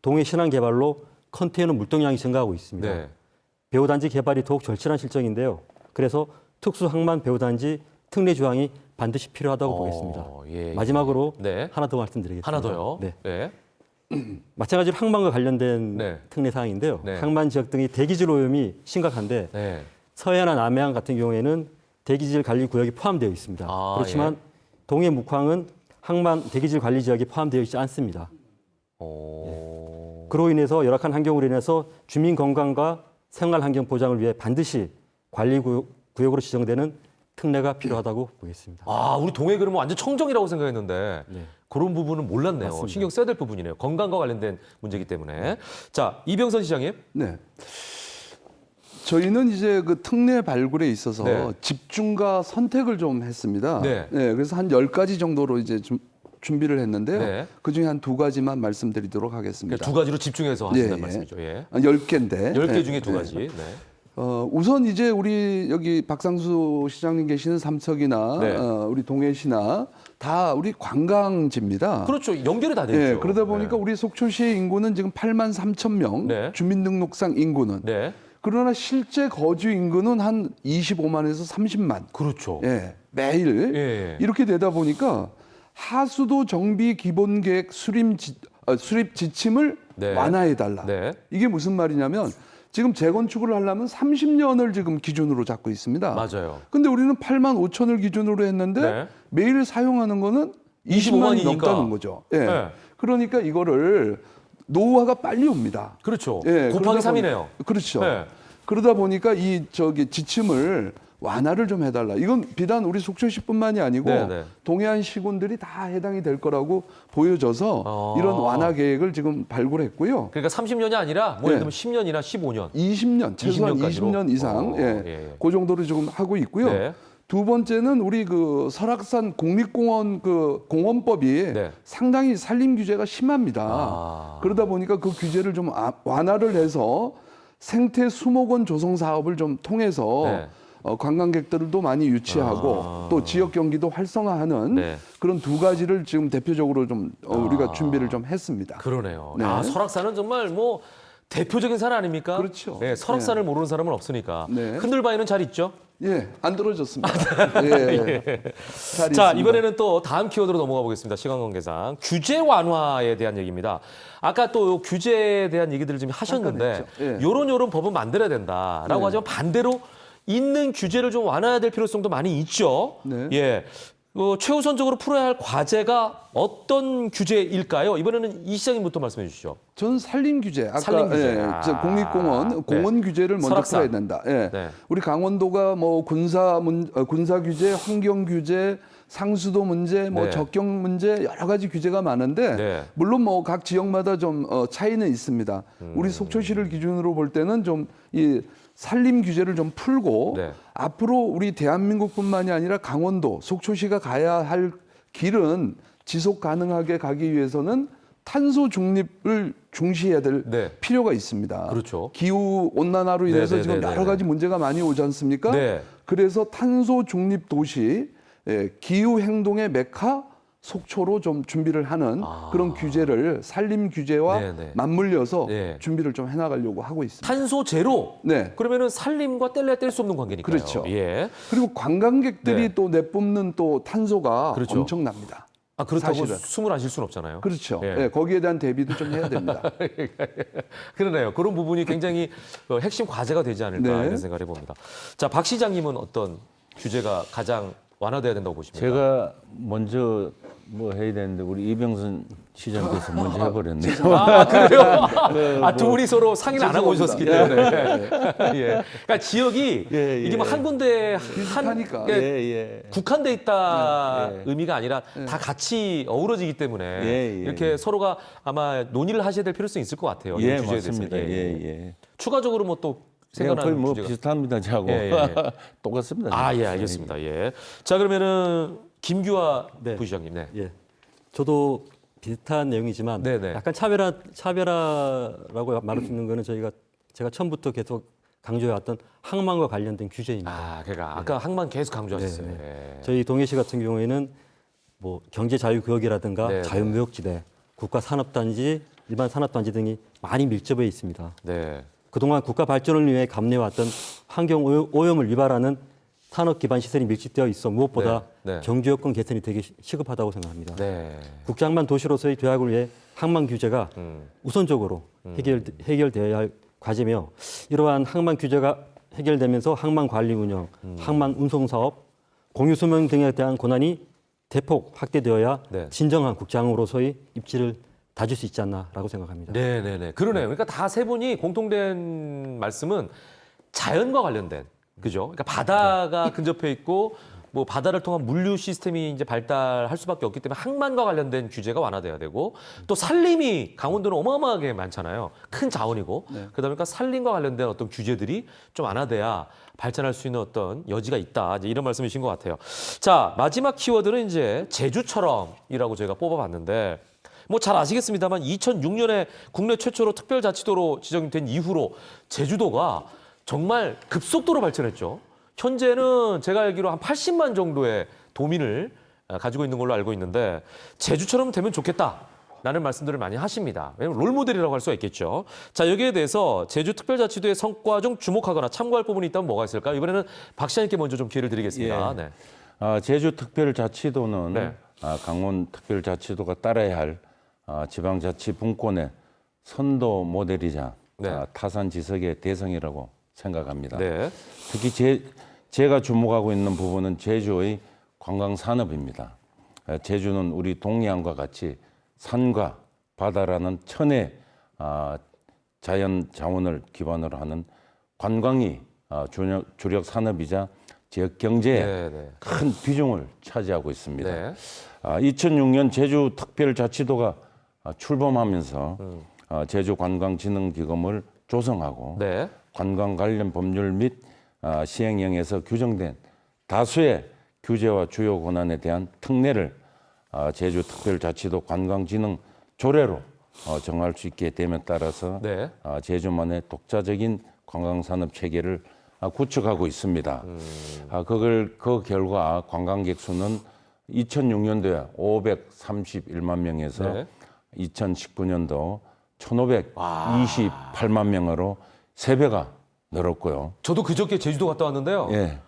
동해 신항 개발로 컨테이너 물동량이 증가하고 있습니다. 배후 단지 개발이 더욱 절실한 실정인데요. 그래서 특수 항만 배후 단지 특례 조항이 반드시 필요하다고 보겠습니다. 마지막으로 하나 더 말씀드리겠습니다.
하나 더요?
마찬가지로 항만과 관련된 특례 사항인데요. 항만 지역 등의 대기질 오염이 심각한데 서해안과 남해안 같은 경우에는 대기질 관리 구역이 포함되어 있습니다. 그렇지만 동해 묵황은 항만 대기질 관리 지역에 포함되어 있지 않습니다. 그로 인해서 열악한 환경으로 인해서 주민 건강과 생활 환경 보장을 위해 반드시 관리 구역으로 지정되는 특례가 필요하다고 보겠습니다.
우리 동해 그러면 완전 청정이라고 생각했는데 그런 부분은 몰랐네요.
맞습니다.
신경 써야 될 부분이네요. 건강과 관련된 문제이기 때문에. 자, 이병선 시장님.
저희는 이제 그 특례 발굴에 있어서 집중과 선택을 좀 했습니다. 그래서 한 10가지 정도로 이제 좀 준비를 했는데요. 그중에 한 2가지만 말씀드리도록 하겠습니다.
그러니까 2가지로 집중해서 하신다는 말씀이죠.
10개인데.
10개 중에 2가지.
우선 이제 우리 여기 박상수 시장님 계시는 삼척이나
네.
우리 동해시나 다 우리 관광지입니다.
그렇죠. 연결이 다 되죠.
네, 그러다 보니까 우리 속초시의 인구는 지금 8만 3천 명,
네.
주민등록상 인구는.
네.
그러나 실제 거주 인구는 한 25만에서 30만.
그렇죠.
예, 매일
예.
이렇게 되다 보니까 하수도 정비 기본계획 수립 지침을
네.
완화해달라.
네.
이게 무슨 말이냐면 지금 재건축을 하려면 30년을 지금 기준으로 잡고 있습니다.
맞아요.
근데 우리는 8만 5천을 기준으로 했는데
네.
매일 사용하는 거는
25만이니까.
20만이 넘다는 거죠. 예.
네.
그러니까 이거를 노후화가 빨리 옵니다.
그렇죠.
예,
곱하기
그러다
3이네요.
그렇죠.
네.
그러다 보니까 이 지침을 완화를 좀 해달라. 이건 비단 우리 속초시뿐만이 아니고
네.
동해안 시군들이 다 해당이 될 거라고 보여져서 이런 완화 계획을 지금 발굴했고요.
그러니까 30년이 아니라 뭐 예를 들면 10년이나 15년.
20년, 최소한 20년 이상, 그 정도로 지금 하고 있고요.
네.
두 번째는 우리 그 설악산 국립공원 그 공원법이 상당히 산림 규제가 심합니다. 그러다 보니까 그 규제를 좀 완화를 해서 생태 수목원 조성 사업을 좀 통해서 관광객들도 많이 유치하고 또 지역 경기도 활성화하는 그런 두 가지를 지금 대표적으로 좀 우리가 준비를 좀 했습니다.
그러네요.
네.
설악산은 정말 뭐 대표적인 산 아닙니까?
그렇죠.
네, 설악산을 모르는 사람은 없으니까.
네.
흔들바위는 잘 있죠?
예, 안 떨어졌습니다. 예. 잘
자,
있습니다.
이번에는 또 다음 키워드로 넘어가 보겠습니다. 시간 관계상. 규제 완화에 대한 얘기입니다. 아까 또 규제에 대한 얘기들을 좀 하셨는데 요런 법은 만들어야 된다라고 하지만 반대로 있는 규제를 좀 완화해야 될 필요성도 많이 있죠. 예. 최우선적으로 풀어야 할 과제가 어떤 규제일까요? 이번에는 이 시장님부터 말씀해 주시죠.
저는 산림 규제, 아까
산림 규제.
국립공원, 공원 규제를 먼저
설악산.
풀어야 된다. 우리 강원도가 뭐 군사 규제, 환경 규제, 상수도 문제, 뭐 적경 문제 여러 가지 규제가 많은데 물론 뭐 각 지역마다 좀 차이는 있습니다. 우리 속초시를 기준으로 볼 때는 좀 이 산림 규제를 좀 풀고 앞으로 우리 대한민국뿐만이 아니라 강원도, 속초시가 가야 할 길은 지속 가능하게 가기 위해서는 탄소 중립을 중시해야 될 필요가 있습니다.
그렇죠.
기후 온난화로 인해서 지금 여러 가지 문제가 많이 오지 않습니까? 그래서 탄소 중립 도시, 기후 행동의 메카 속초로 좀 준비를 하는 그런 규제를 산림 규제와 맞물려서 준비를 좀 해나가려고 하고 있습니다.
탄소 제로. 그러면은 산림과 뗄래야 뗄 수 없는 관계니까요.
그렇죠. 그리고 관광객들이 또 내뿜는 또 탄소가 엄청납니다.
그렇다고
사실은.
숨을 안 쉴 수는 없잖아요.
그렇죠. 거기에 대한 대비도 좀 해야 됩니다.
그러네요. 그런 부분이 굉장히 핵심 과제가 되지 않을까 이런 생각을 해봅니다. 자, 박 시장님은 어떤 규제가 가장 완화돼야 된다고 보십니까?
제가 먼저 뭐 해야 되는데 우리 이병선 시장께서 먼저 해버렸네요.
그래요? 두 분이 서로 상의를 안 하고 오셨기 때문에. 그러니까 지역이 이게 뭐 한 군데 국한돼 있다 의미가 아니라 다 같이 어우러지기 때문에 이렇게 서로가 아마 논의를 하셔야 될 필요성이 있을 것 같아요. 이 규제에
맞습니다.
대해서. 추가적으로 뭐 또 생각나는
거의 뭐
규제가
비슷합니다. 저하고 똑같습니다.
알겠습니다. 자, 그러면은 김규화 부시장님.
저도 비슷한 내용이지만 약간 차별화라고 말할 수 있는 거는 제가 처음부터 계속 강조해왔던 항만과 관련된 규제입니다.
그러니까 아까 항만 계속 강조하셨어요.
저희 동해시 같은 경우에는 뭐 경제 자유구역이라든가 자유무역지대, 국가산업단지, 일반 산업단지 등이 많이 밀접해 있습니다. 그동안 국가 발전을 위해 감내해왔던 환경 오염을 유발하는 산업 기반 시설이 밀집되어 있어 무엇보다 경제 여건 개선이 되게 시급하다고 생각합니다. 국장만 도시로서의 도약을 위해 항만 규제가 우선적으로 해결되어야 할 과제며 이러한 항만 규제가 해결되면서 항만 관리 운영, 항만 운송 사업, 공유 수명 등에 대한 권한이 대폭 확대되어야 진정한 국장으로서의 입지를 다질 수 있지 않나라고 생각합니다.
그러네요. 그러니까 다 세 분이 공통된 말씀은 자연과 관련된, 그죠? 그러니까 바다가 근접해 있고 뭐 바다를 통한 물류 시스템이 이제 발달할 수밖에 없기 때문에 항만과 관련된 규제가 완화돼야 되고 또 산림이 강원도는 어마어마하게 많잖아요. 큰 자원이고 그러다 보니까 산림과 관련된 어떤 규제들이 좀 완화돼야 발전할 수 있는 어떤 여지가 있다. 이제 이런 말씀이신 것 같아요. 자, 마지막 키워드는 이제 제주처럼이라고 저희가 뽑아봤는데 뭐 잘 아시겠습니다만 2006년에 국내 최초로 특별자치도로 지정된 이후로 제주도가 정말 급속도로 발전했죠. 현재는 제가 알기로 한 80만 정도의 도민을 가지고 있는 걸로 알고 있는데 제주처럼 되면 좋겠다라는 말씀들을 많이 하십니다. 왜냐하면 롤모델이라고 할 수가 있겠죠. 자, 여기에 대해서 제주특별자치도의 성과 중 주목하거나 참고할 부분이 있다면 뭐가 있을까요? 이번에는 박 시장님께 먼저 좀 기회를 드리겠습니다. 네.
제주특별자치도는
네.
강원특별자치도가 따라야 할 지방자치 분권의 선도 모델이자 타산지석의 대성이라고 생각합니다.
네.
특히 제가 주목하고 있는 부분은 제주의 관광산업입니다. 제주는 우리 동해안과 같이 산과 바다라는 천혜 자연 자원을 기반으로 하는 관광이 주력 산업이자 지역 경제에 큰 비중을 차지하고 있습니다. 2006년 제주특별자치도가 출범하면서 제주관광진흥기금을 조성하고 관광 관련 법률 및 시행령에서 규정된 다수의 규제와 주요 권한에 대한 특례를 제주특별자치도 관광진흥 조례로 정할 수 있게 됨에 따라서 제주만의 독자적인 관광산업 체계를 구축하고 있습니다. 그 결과 관광객 수는 2006년도에 531만 명에서 2019년도 1,528만 명으로 3배가 늘었고요.
저도 그저께 제주도 갔다 왔는데요.
예.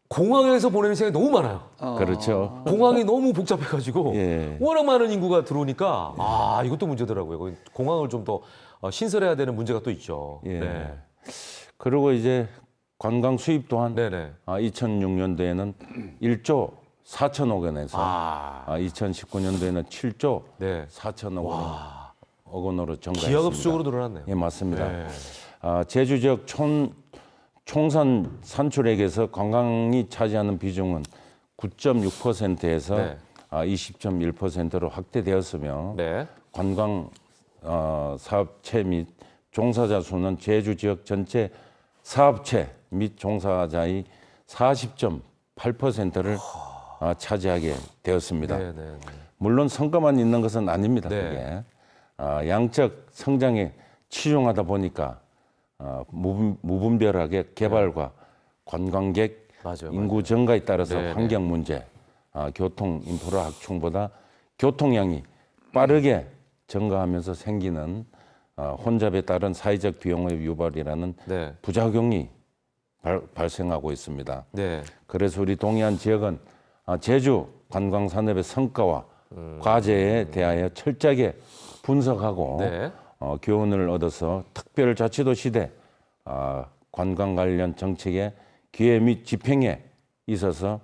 공항에서 보내는 시간이 너무 많아요.
그렇죠.
공항이 너무 복잡해가지고 워낙 많은 인구가 들어오니까 이것도 문제더라고요. 공항을 좀 더 신설해야 되는 문제가 또 있죠. 네.
그리고 이제 관광 수입 또한 2006년도에는 1조 4천억 원에서 2019년도에는 7조 4천억 원으로 증가했습니다.
기하급수적으로 늘어났네요.
예, 맞습니다. 제주 지역 총산 산출액에서 관광이 차지하는 비중은 9.6%에서 20.1%로 확대되었으며 관광 사업체 및 종사자 수는 제주 지역 전체 사업체 및 종사자의 40.8%를 차지하게 되었습니다. 물론 성과만 있는 것은 아닙니다. 그게. 양적 성장에 치중하다 보니까 무분별하게 개발과 관광객 인구 증가에 따라서 환경 문제, 교통 인프라 확충보다 교통량이 빠르게 증가하면서 생기는 혼잡에 따른 사회적 비용의 유발이라는 부작용이 발생하고 있습니다. 그래서 우리 동해안 지역은 제주 관광산업의 성과와 과제에 대하여 철저하게 분석하고 교훈을 얻어서 특별자치도 시대 관광 관련 정책의 기획 및 집행에 있어서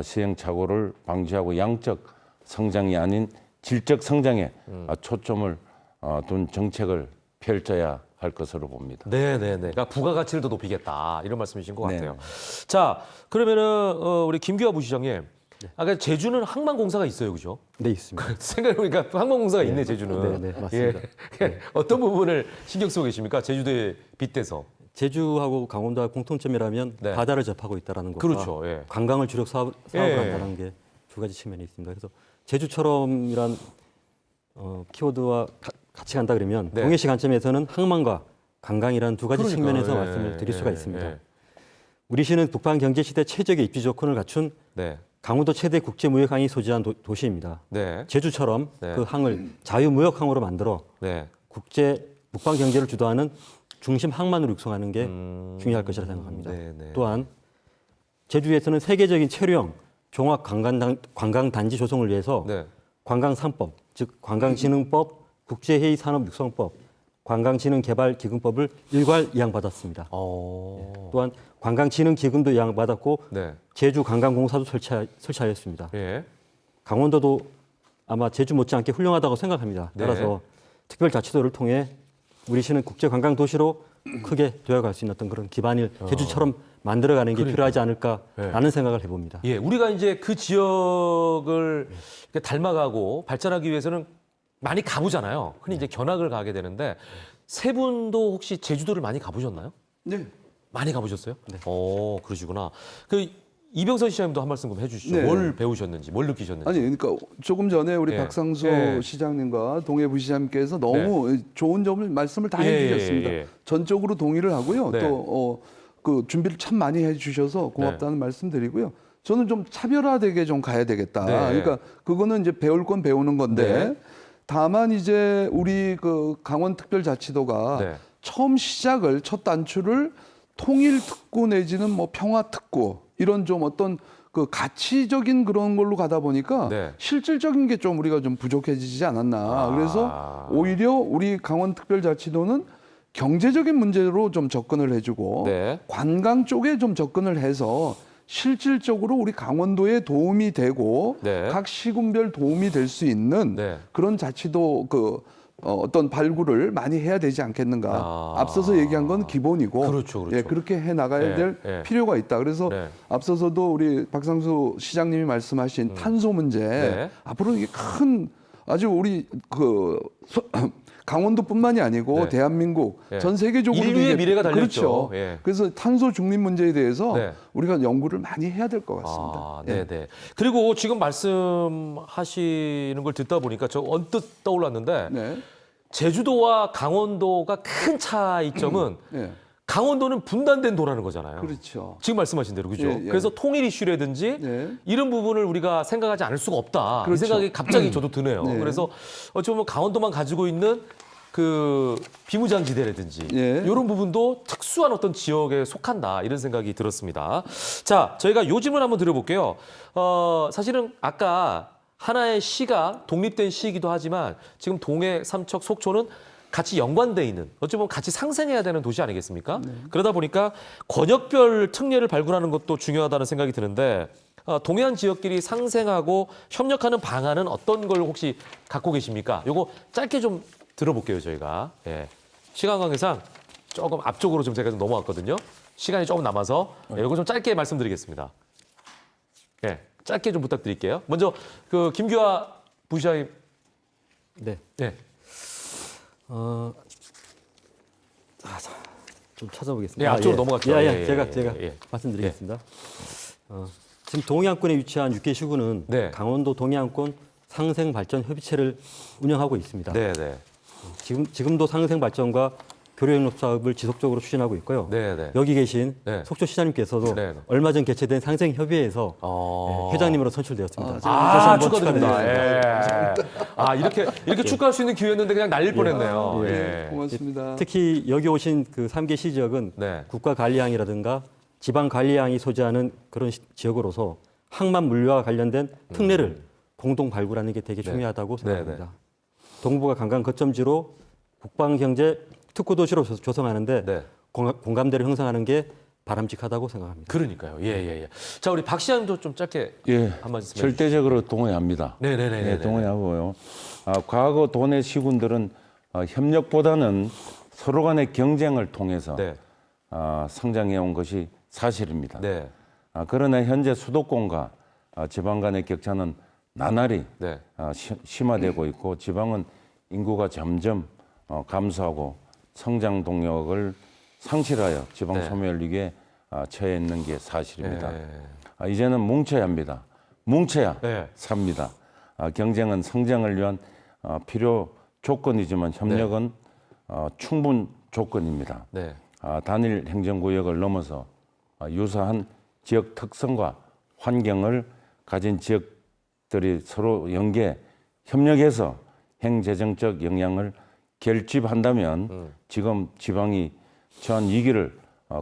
시행착오를 방지하고 양적 성장이 아닌 질적 성장에 초점을 둔 정책을 펼쳐야 할 것으로 봅니다.
그러니까 부가가치를 더 높이겠다 이런 말씀이신 것 같아요. 자, 그러면은 우리 김규하 부시장님, 아까 제주는 항만공사가 있어요, 그죠?
네, 있습니다.
생각해보니까 항만공사가 있네, 제주는.
네, 맞습니다.
어떤 부분을 신경 쓰고 계십니까? 제주도에 빗대서.
제주하고 강원도와 공통점이라면 바다를 접하고 있다는 것과
그렇죠.
관광을 주력 사업을 한다는 게 두 가지 측면이 있습니다. 그래서 제주처럼이란 키워드와 같이 간다 그러면 동해시 관점에서는 항만과 관광이라는 두 가지 측면에서 말씀을 드릴 수가 있습니다. 우리 시는 북방 경제 시대 최적의 입지 조건을 갖춘 강원도 최대 국제무역항이 소재한 도시입니다. 제주처럼 그 항을 자유무역항으로 만들어 국제 북방 경제를 주도하는 중심 항만으로 육성하는 게 중요할 것이라 생각합니다. 또한 제주에서는 세계적인 체류형 종합 관광단지 조성을 위해서 관광 3법, 즉 관광진흥법, 국제회의 산업 육성법, 관광진흥개발기금법을 일괄 이양받았습니다. 또한 관광진흥기금도 이양받았고 제주관광공사도 설치하였습니다. 강원도도 아마 제주 못지않게 훌륭하다고 생각합니다. 따라서 특별자치도를 통해 우리 시는 국제관광도시로 크게 되어갈 수 있는 어떤 그런 기반을 제주처럼 만들어가는 게 필요하지 않을까라는 생각을 해봅니다.
우리가 이제 그 지역을 닮아가고 발전하기 위해서는 많이 가보잖아요. 흔히 이제 견학을 가게 되는데 세 분도 혹시 제주도를 많이 가보셨나요?
네.
많이 가보셨어요? 네. 그러시구나. 이병선 시장님도 한 말씀 좀 해주시죠. 뭘 배우셨는지, 뭘 느끼셨는지.
아니, 그러니까 조금 전에 우리 박상수 시장님과 동해부시장님께서 너무 좋은 점을 말씀을 다 해주셨습니다. 전적으로 동의를 하고요. 또 그 준비를 참 많이 해주셔서 고맙다는 말씀드리고요. 저는 좀 차별화되게 좀 가야 되겠다. 그러니까 그거는 이제 배울 건 배우는 건데 다만 이제 우리 그 강원특별자치도가 처음 시작을 첫 단추를 통일특구 내지는 뭐 평화특구 이런 좀 어떤 그 가치적인 그런 걸로 가다 보니까 실질적인 게 좀 우리가 좀 부족해지지 않았나. 그래서 오히려 우리 강원특별자치도는 경제적인 문제로 좀 접근을 해주고 관광 쪽에 좀 접근을 해서 실질적으로 우리 강원도에 도움이 되고 각 시군별 도움이 될 수 있는 그런 자치도 그 어떤 발굴을 많이 해야 되지 않겠는가. 앞서서 얘기한 건 기본이고
그렇죠.
예, 그렇게 해 나가야 될 필요가 있다. 그래서 앞서서도 우리 박상수 시장님이 말씀하신 탄소 문제 앞으로 이게 큰 아주 우리 그 강원도뿐만이 아니고 대한민국 전 세계적으로
인류의 미래가
그렇죠.
달렸죠.
그래서 탄소 중립 문제에 대해서 우리가 연구를 많이 해야 될 것 같습니다.
네네. 그리고 지금 말씀하시는 걸 듣다 보니까 저 언뜻 떠올랐는데 제주도와 강원도가 큰 차이점은 강원도는 분단된 도라는 거잖아요.
그렇죠.
지금 말씀하신 대로 그죠? 그래서 통일 이슈라든지 이런 부분을 우리가 생각하지 않을 수가 없다. 이 생각이 갑자기 저도 드네요. 그래서 어찌 보면 강원도만 가지고 있는 그 비무장지대라든지 이런 부분도 특수한 어떤 지역에 속한다 이런 생각이 들었습니다. 자, 저희가 요 질문 한번 드려볼게요. 사실은 아까 하나의 시가 독립된 시이기도 하지만 지금 동해, 삼척, 속초는 같이 연관돼 있는 어찌 보면 같이 상생해야 되는 도시 아니겠습니까? 그러다 보니까 권역별 특례를 발굴하는 것도 중요하다는 생각이 드는데 동해안 지역끼리 상생하고 협력하는 방안은 어떤 걸 혹시 갖고 계십니까? 요거 짧게 좀 들어볼게요, 저희가. 시간 관계상 조금 앞쪽으로 좀 제가 좀 넘어왔거든요. 시간이 조금 남아서 요거 좀 짧게 말씀드리겠습니다. 짧게 좀 부탁드릴게요. 먼저 그 김규하 부시장님.
네. 좀 찾아보겠습니다.
앞쪽으로 넘어갈게요.
제가 말씀드리겠습니다. 지금 동해안권에 위치한 6개 시군은 강원도 동해안권 상생발전협의체를 운영하고 있습니다. 지금도 상생발전과 교류협력 사업을 지속적으로 추진하고 있고요. 여기 계신 속초 시장님께서도 얼마 전 개최된 상생협의회에서 회장님으로 선출되었습니다.
축하드립니다. 이렇게 축하할 수 있는 기회였는데 그냥 날릴 뻔했네요.
고맙습니다.
특히 여기 오신 그 3개 시 지역은 국가관리항이라든가 지방관리항이 소재하는 그런 지역으로서 항만 물류와 관련된 특례를 공동 발굴하는 게 되게 중요하다고 생각합니다. 동부가 관광 거점지로 국방경제 특구도시로 조성하는데 공감대를 형성하는 게 바람직하다고 생각합니다.
그러니까요. 자, 우리 박 시장님도 좀 짧게 한 말씀 해주시죠.
절대적으로 동의합니다. 동의하고요. 과거 도내 시군들은 협력보다는 서로 간의 경쟁을 통해서 성장해온 것이 사실입니다. 그러나 현재 수도권과 지방 간의 격차는 나날이 심화되고 있고 지방은 인구가 점점 감소하고 성장 동력을 상실하여 지방 소멸 위기에 처해 있는 게 사실입니다. 이제는 뭉쳐야 합니다. 뭉쳐야 삽니다. 경쟁은 성장을 위한 필요 조건이지만 협력은 충분 조건입니다. 단일 행정구역을 넘어서 유사한 지역 특성과 환경을 가진 지역들이 서로 연계, 협력해서 행재정적 영향을 결집한다면 지금 지방이 처한 위기를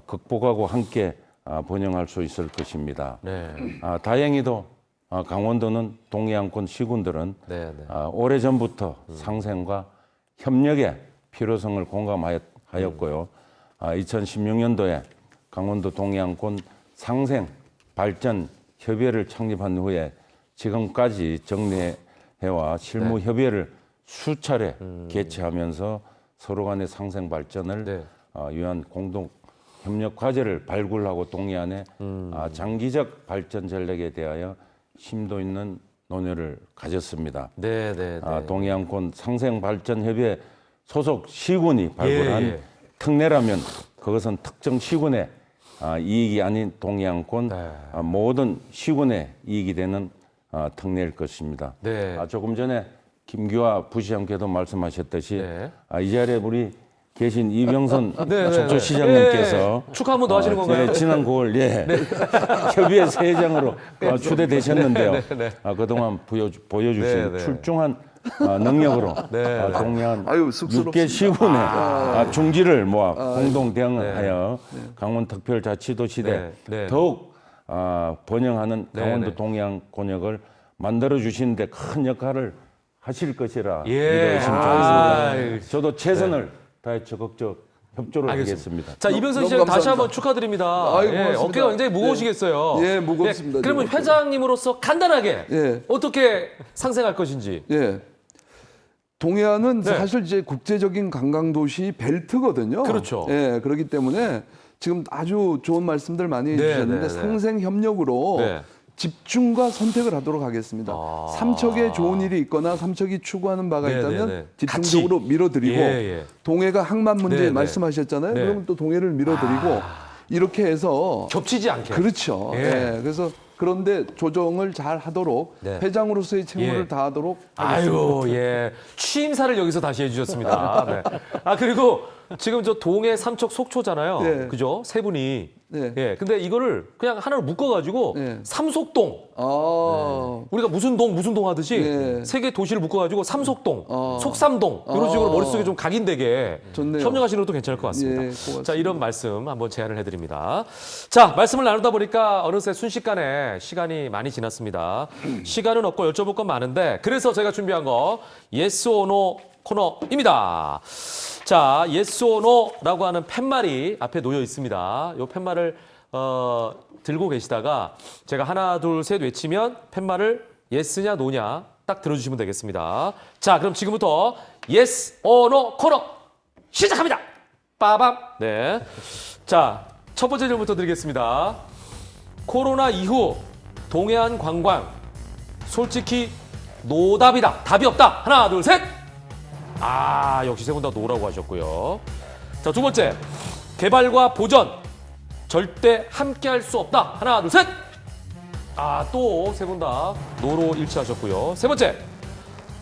극복하고 함께 번영할 수 있을 것입니다. 다행히도 강원도는 동해안권 시군들은 오래전부터 상생과 협력의 필요성을 공감하였고요. 2016년도에 강원도 동해안권 상생 발전 협의회를 창립한 후에 지금까지 정례회와 실무 협의회를 수차례 개최하면서 서로 간의 상생 발전을 위한 공동 협력 과제를 발굴하고 동해안의 장기적 발전 전략에 대하여 심도 있는 논의를 가졌습니다. 동해안권 상생 발전 협의회 소속 시군이 발굴한 특례라면 그것은 특정 시군의 이익이 아닌 동해안권 모든 시군의 이익이 되는 특례일 것입니다. 조금 전에 김규하 부시장께도 말씀하셨듯이 이 자리에 우리 계신 이병선 촉조시장님께서
축하 한번 더 하시는 건가요?
지난 9월 협의회 새 회장으로 추대되셨는데요. 그동안 보여주신 출중한 능력으로 동해안 6개 시군의 중지를 모아 공동 대응하여 강원특별자치도 시대 더욱 번영하는 강원도 동해안 권역을 만들어 주시는데 큰 역할을 하실 것이라 믿어 의심하겠습니다. 저도 최선을 다해 적극적 협조를 하겠습니다.
자, 이병선 시장 다시 한번 축하드립니다. 어깨가 굉장히 무거우시겠어요.
예, 무겁습니다.
그러면 회장님으로서 간단하게 어떻게 상생할 것인지.
동해안은 사실 이제 국제적인 관광 도시 벨트거든요.
그렇죠.
그렇기 때문에 지금 아주 좋은 말씀들 많이 해주셨는데 상생 협력으로 집중과 선택을 하도록 하겠습니다. 삼척에 좋은 일이 있거나 삼척이 추구하는 바가 있다면 집중적으로 밀어드리고 동해가 항만 문제 말씀하셨잖아요. 그러면 또 동해를 밀어드리고 이렇게 해서
겹치지 않게.
그렇죠. 그래서 그런데 조정을 잘 하도록 회장으로서의 책무를 다하도록 하겠습니다.
취임사를 여기서 다시 해주셨습니다. 그리고 지금 저 동해, 삼척, 속초잖아요. 그죠? 세 분이. 근데 이거를 그냥 하나로 묶어가지고 삼속동. 우리가 무슨 동 하듯이 세 개 도시를 묶어가지고 삼속동, 속삼동 이런 식으로 머릿속에 좀 각인되게 협력하시는 것도 괜찮을 것 같습니다. 자, 이런 말씀 한번 제안을 해드립니다. 자, 말씀을 나누다 보니까 어느새 순식간에 시간이 많이 지났습니다. 시간은 없고 여쭤볼 건 많은데 그래서 제가 준비한 거 Yes or No 코너입니다. 자, Yes or No라고 하는 팻말이 앞에 놓여 있습니다. 이 팻말을 들고 계시다가 제가 하나, 둘, 셋 외치면 팻말을 Yes냐 No냐 딱 들어주시면 되겠습니다. 자, 그럼 지금부터 Yes or No 코너 시작합니다. 빠밤. 네. 자, 첫 번째 질문부터 드리겠습니다. 코로나 이후 동해안 관광 솔직히 노답이다. 답이 없다. 하나, 둘, 셋. 역시 세 분 다 노라고 하셨고요. 자, 두 번째. 개발과 보전 절대 함께 할 수 없다. 하나, 둘, 셋. 또 세 분 다 노로 일치하셨고요. 세 번째.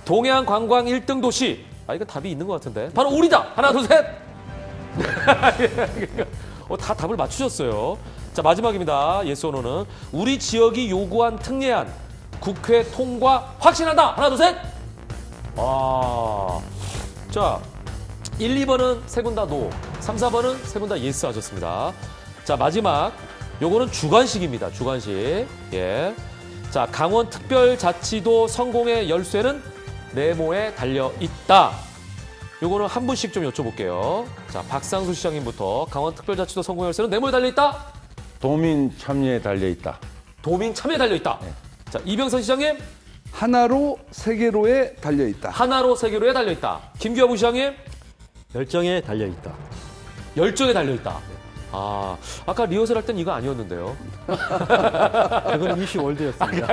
동해안 관광 1등 도시. 이거 답이 있는 것 같은데. 바로 우리다. 하나, 둘, 셋. 다 답을 맞추셨어요. 자, 마지막입니다. 예스 오노는 우리 지역이 요구한 특례안 국회 통과 확신한다. 하나, 둘, 셋. 자, 1, 2번은 세 분 다 노, 3, 4번은 세 분 다 예스 하셨습니다. 자, 마지막 요거는 주관식입니다. 주관식. 자, 강원특별자치도 성공의 열쇠는 네모에 달려 있다. 요거는 한 분씩 좀 여쭤볼게요. 자, 박상수 시장님부터 강원특별자치도 성공의 열쇠는 네모에 달려 있다.
도민 참여에 달려 있다.
도민 참여에 달려 있다. 자, 이병선 시장님.
하나로 세계로에 달려 있다.
하나로 세계로에 달려 있다. 김규하 부시장님.
열정에 달려 있다.
열정에 달려 있다. 아까 리허설 할 땐 이거 아니었는데요.
그건 이슈 월드였습니다.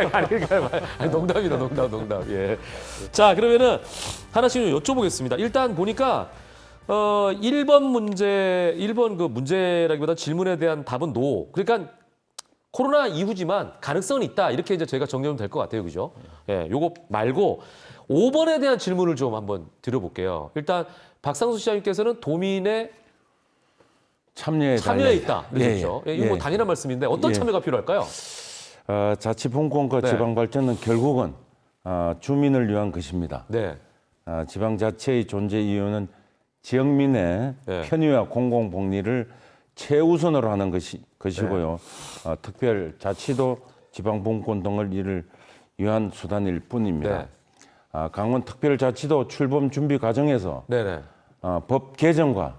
아니, 농담이다, 농담. 예. 자, 그러면은 하나씩 좀 여쭤보겠습니다. 일단 보니까 1번 그 문제라기보다 질문에 대한 답은 노. 그러니까 코로나 이후지만 가능성은 있다. 이렇게 이제 저희가 정리하면 될 것 같아요. 그죠? 요거 말고 5번에 대한 질문을 좀 한번 드려볼게요. 일단 박상수 시장님께서는 도민의 참여에 있다. 그렇죠? 이거 뭐 당연한 말씀인데 어떤 참여가 필요할까요?
자치분권과 지방발전은 결국은 주민을 위한 것입니다. 지방자치의 존재 이유는 지역민의 편의와 공공복리를 최우선으로 하는 것이고요. 특별자치도 지방분권 등을 이를 위한 수단일 뿐입니다. 강원특별자치도 출범 준비 과정에서 법 개정과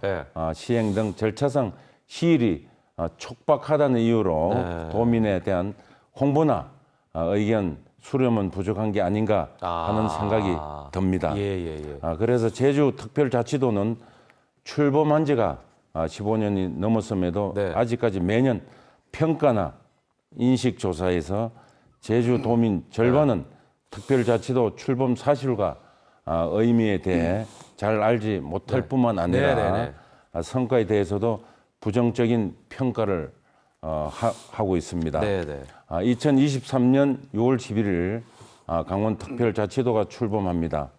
시행 등 절차상 시일이 촉박하다는 이유로 도민에 대한 홍보나 의견 수렴은 부족한 게 아닌가 하는 생각이 듭니다. 그래서 제주특별자치도는 출범한 지가 15년이 넘었음에도 아직까지 매년 평가나 인식조사에서 제주도민 절반은 특별자치도 출범 사실과 의미에 대해 잘 알지 못할 뿐만 아니라 성과에 대해서도 부정적인 평가를 하고 있습니다. 2023년 6월 11일 강원특별자치도가 출범합니다.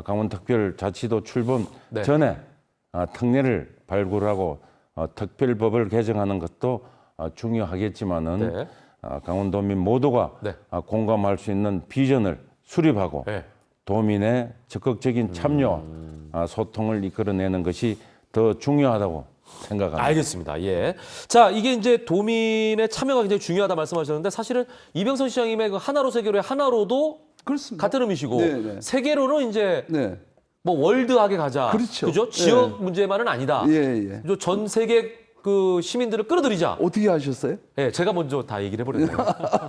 강원특별자치도 출범 전에 특례를 발굴하고 특별법을 개정하는 것도 중요하겠지만은
네.
강원도민 모두가
네.
공감할 수 있는 비전을 수립하고
네.
도민의 적극적인 참여와 소통을 이끌어내는 것이 더 중요하다고 생각합니다.
알겠습니다. 예. 자, 이게 이제 도민의 참여가 굉장히 중요하다 말씀하셨는데 사실은 이병선 시장님의 그 하나로 세계로의 하나로도
그렇습니다.
같은 의미시고
네.
세계로는 이제
네.
뭐 월드하게 가자.
그렇죠.
그죠? 지역
네.
문제만은 아니다.
예.
전 세계 그 시민들을 끌어들이자.
어떻게 하셨어요?
네, 제가 먼저 다 얘기를 해버렸네요.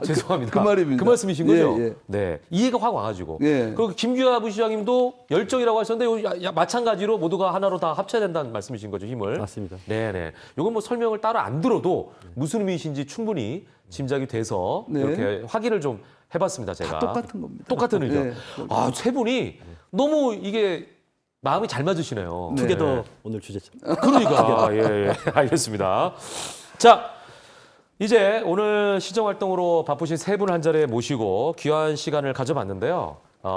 죄송합니다.
그 말입니다.
그 말씀이신 거죠?
예.
네, 이해가 확 와가지고.
예.
그리고 김규하 부시장님도 열정이라고 하셨는데 마찬가지로 모두가 하나로 다 합쳐야 된다는 말씀이신 거죠, 힘을.
맞습니다.
네네. 이건 뭐 설명을 따로 안 들어도 무슨 의미이신지 충분히 짐작이 돼서
네.
이렇게 확인을 좀 해봤습니다, 제가.
다 똑같은 겁니다.
똑같은 의견.
네.
세 분이 너무 이게 마음이 잘 맞으시네요.
두 개 더 오늘 주제죠.
그러니까 예, 알겠습니다. 자, 이제 오늘 시정 활동으로 바쁘신 세 분 한 자리에 모시고 귀한 시간을 가져봤는데요.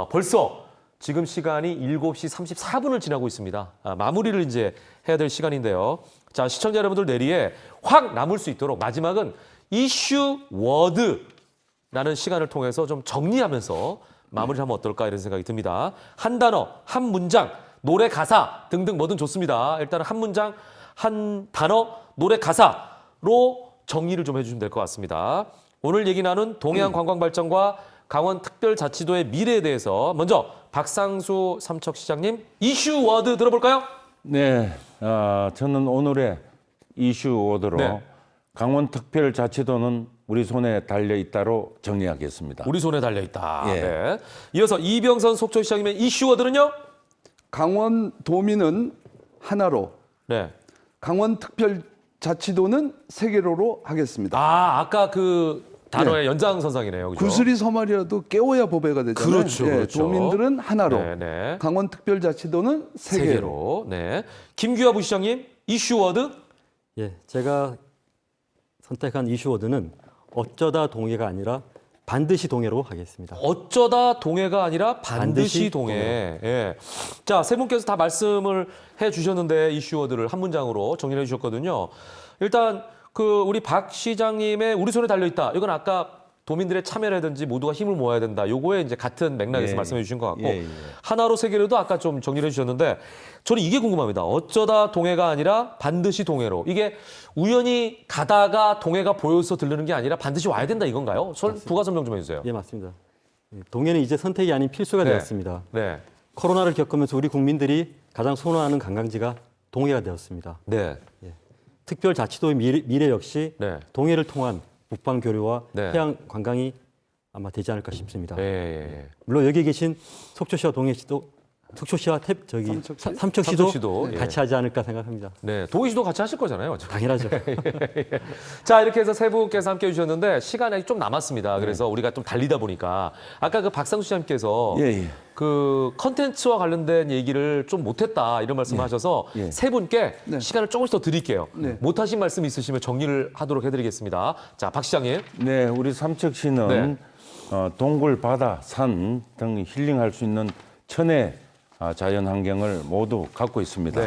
벌써 지금 시간이 7시 34분을 지나고 있습니다. 마무리를 이제 해야 될 시간인데요. 자, 시청자 여러분들 내리에 확 남을 수 있도록 마지막은 이슈 워드라는 시간을 통해서 좀 정리하면서 마무리를 하면 어떨까 이런 생각이 듭니다. 한 단어, 한 문장, 노래 가사 등등 뭐든 좋습니다. 일단은 한 문장, 한 단어, 노래 가사로 정리를 좀 해주시면 될 것 같습니다. 오늘 얘기 나눈 동해안 관광발전과 강원특별자치도의 미래에 대해서 먼저 박상수 삼척시장님 이슈 워드 들어볼까요?
네, 저는 오늘의 이슈 워드로
네.
강원특별자치도는 우리 손에 달려 있다로 정리하겠습니다.
우리 손에 달려있다.
예.
네. 이어서 이병선 속초시장님의 이슈 워드는요?
강원도민은 하나로,
네.
강원특별자치도는 세계로로 하겠습니다.
아까 그 단어의 연장선상이네요. 그죠?
구슬이 서말이라도 깨워야 보배가 되잖아요.
그렇죠,
예,
그렇죠.
도민들은 하나로,
네.
강원특별자치도는 세계로.
네. 김규하 부시장님 이슈 워드?
예, 제가 선택한 이슈 워드는 어쩌다 동해가 아니라 반드시 동해로 하겠습니다.
어쩌다 동해가 아니라 반드시
반드시
동해. 예. 자, 세 분께서 다 말씀을 해 주셨는데 이슈 워드를 한 문장으로 정리해 주셨거든요. 일단 우리 박 시장님의 우리 손에 달려 있다. 이건 아까 도민들의 참여라든지 모두가 힘을 모아야 된다. 요거에 이제 같은 맥락에서 말씀해 주신 것 같고 하나로 세계로도 아까 좀 정리를 해 주셨는데 저는 이게 궁금합니다. 어쩌다 동해가 아니라 반드시 동해로. 이게 우연히 가다가 동해가 보여서 들르는 게 아니라 반드시 와야 된다 이건가요? 부가 설명 좀 해주세요.
예, 맞습니다. 동해는 이제 선택이 아닌 필수가 되었습니다.
네.
코로나를 겪으면서 우리 국민들이 가장 선호하는 관광지가 동해가 되었습니다.
네.
특별자치도의 미래 역시 동해를 통한 북방 교류와 해양 관광이 아마 되지 않을까 싶습니다. 물론 여기 계신 속초시와 동해시도, 속초시와 삼척시도 같이 하지 않을까 생각합니다.
네, 동해시도 같이 하실 거잖아요.
당연하죠.
자, 이렇게 해서 세 분께서 함께 해주셨는데 시간이 좀 남았습니다. 그래서 우리가 좀 달리다 보니까 아까 그 박상수 시장님께서 그 컨텐츠와 관련된 얘기를 좀 못했다 이런 말씀하셔서 세 분께 시간을 조금씩 더 드릴게요. 못하신 말씀 있으시면 정리를 하도록 해드리겠습니다. 자, 박 시장님.
네, 우리 삼척시는 동굴, 바다, 산 등 힐링할 수 있는 천혜 자연 환경을 모두 갖고 있습니다.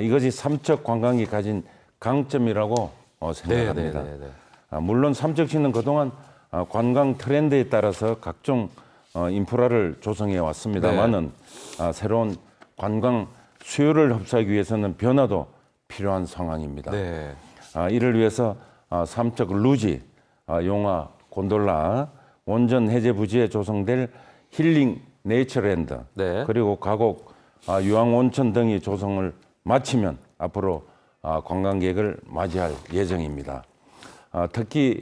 이것이 삼척 관광이 가진 강점이라고 생각합니다. 물론 삼척시는 그동안 관광 트렌드에 따라서 각종 인프라를 조성해 왔습니다만은 새로운 관광 수요를 흡수하기 위해서는 변화도 필요한 상황입니다. 이를 위해서 삼척 루지, 용화, 곤돌라, 원전 해제 부지에 조성될 힐링 네이처랜드 그리고 가곡, 유황온천 등이 조성을 마치면 앞으로 관광객을 맞이할 예정입니다. 특히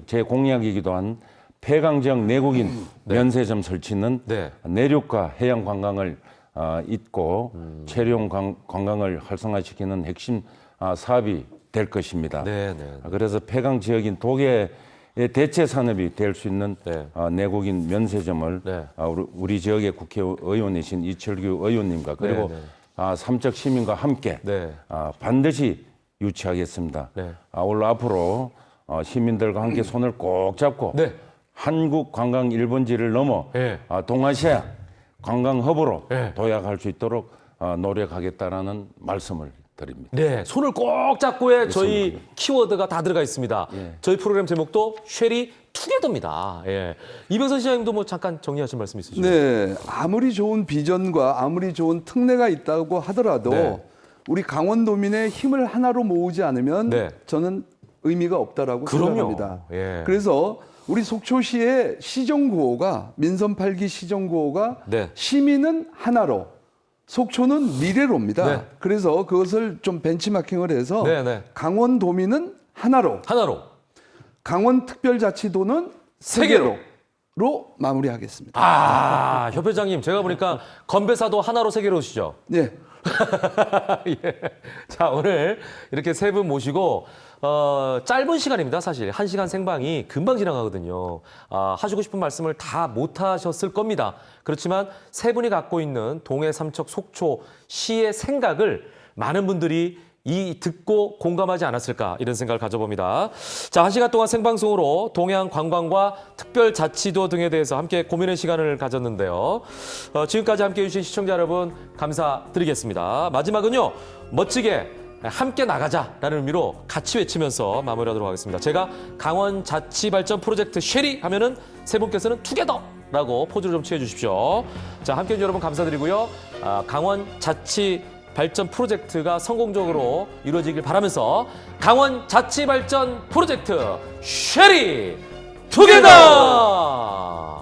제 공약이기도 한 폐광지역 내국인 면세점 설치는 내륙과 해양 관광을 잇고 체류 관광을 활성화시키는 핵심 사업이 될 것입니다. 그래서 폐광 지역인 도계의 대체 산업이 될 수 있는 내국인 면세점을 우리 지역의 국회의원이신 이철규 의원님과 그리고 삼척 시민과 함께 반드시 유치하겠습니다. 올 앞으로 시민들과 함께 손을 꼭 잡고 한국 관광 1번지를 넘어 동아시아 관광 허브로 도약할 수 있도록 노력하겠다라는 말씀을 드립니다.
네, 손을 꼭 잡고의 저희 키워드가 다 들어가 있습니다. 저희 프로그램 제목도 쉐리 투게더입니다. 예. 이병선 시장님도 뭐 잠깐 정리하실 말씀 있으시죠?
네, 아무리 좋은 비전과 아무리 좋은 특례가 있다고 하더라도 우리 강원도민의 힘을 하나로 모으지 않으면 저는 의미가 없다라고 생각합니다.
예.
그래서 우리 속초시의 시정구호가 민선 8기 시정구호가 시민은 하나로 속초는 미래로입니다. 그래서 그것을 좀 벤치마킹을 해서 강원도민은 하나로 강원특별자치도는 세계로로 마무리하겠습니다.
아, 협회장님, 제가 보니까 건배사도 하나로 세계로시죠?
네.
예. 자, 오늘 이렇게 세 분 모시고 짧은 시간입니다. 사실 1시간 생방이 금방 지나가거든요. 하시고 싶은 말씀을 다 못하셨을 겁니다. 그렇지만 세 분이 갖고 있는 동해 삼척 속초 시의 생각을 많은 분들이 듣고 공감하지 않았을까 이런 생각을 가져봅니다. 자, 1시간 동안 생방송으로 동해안 관광과 특별자치도 등에 대해서 함께 고민의 시간을 가졌는데요. 지금까지 함께해 주신 시청자 여러분 감사드리겠습니다. 마지막은요. 멋지게 함께 나가자라는 의미로 같이 외치면서 마무리하도록 하겠습니다. 제가 강원자치발전 프로젝트 쉐리 하면은 세 분께서는 투게더라고 포즈를 좀 취해 주십시오. 자, 함께해 주신 여러분 감사드리고요. 강원자치 발전 프로젝트가 성공적으로 이루어지길 바라면서 강원자치발전 프로젝트 쉐리 투게더!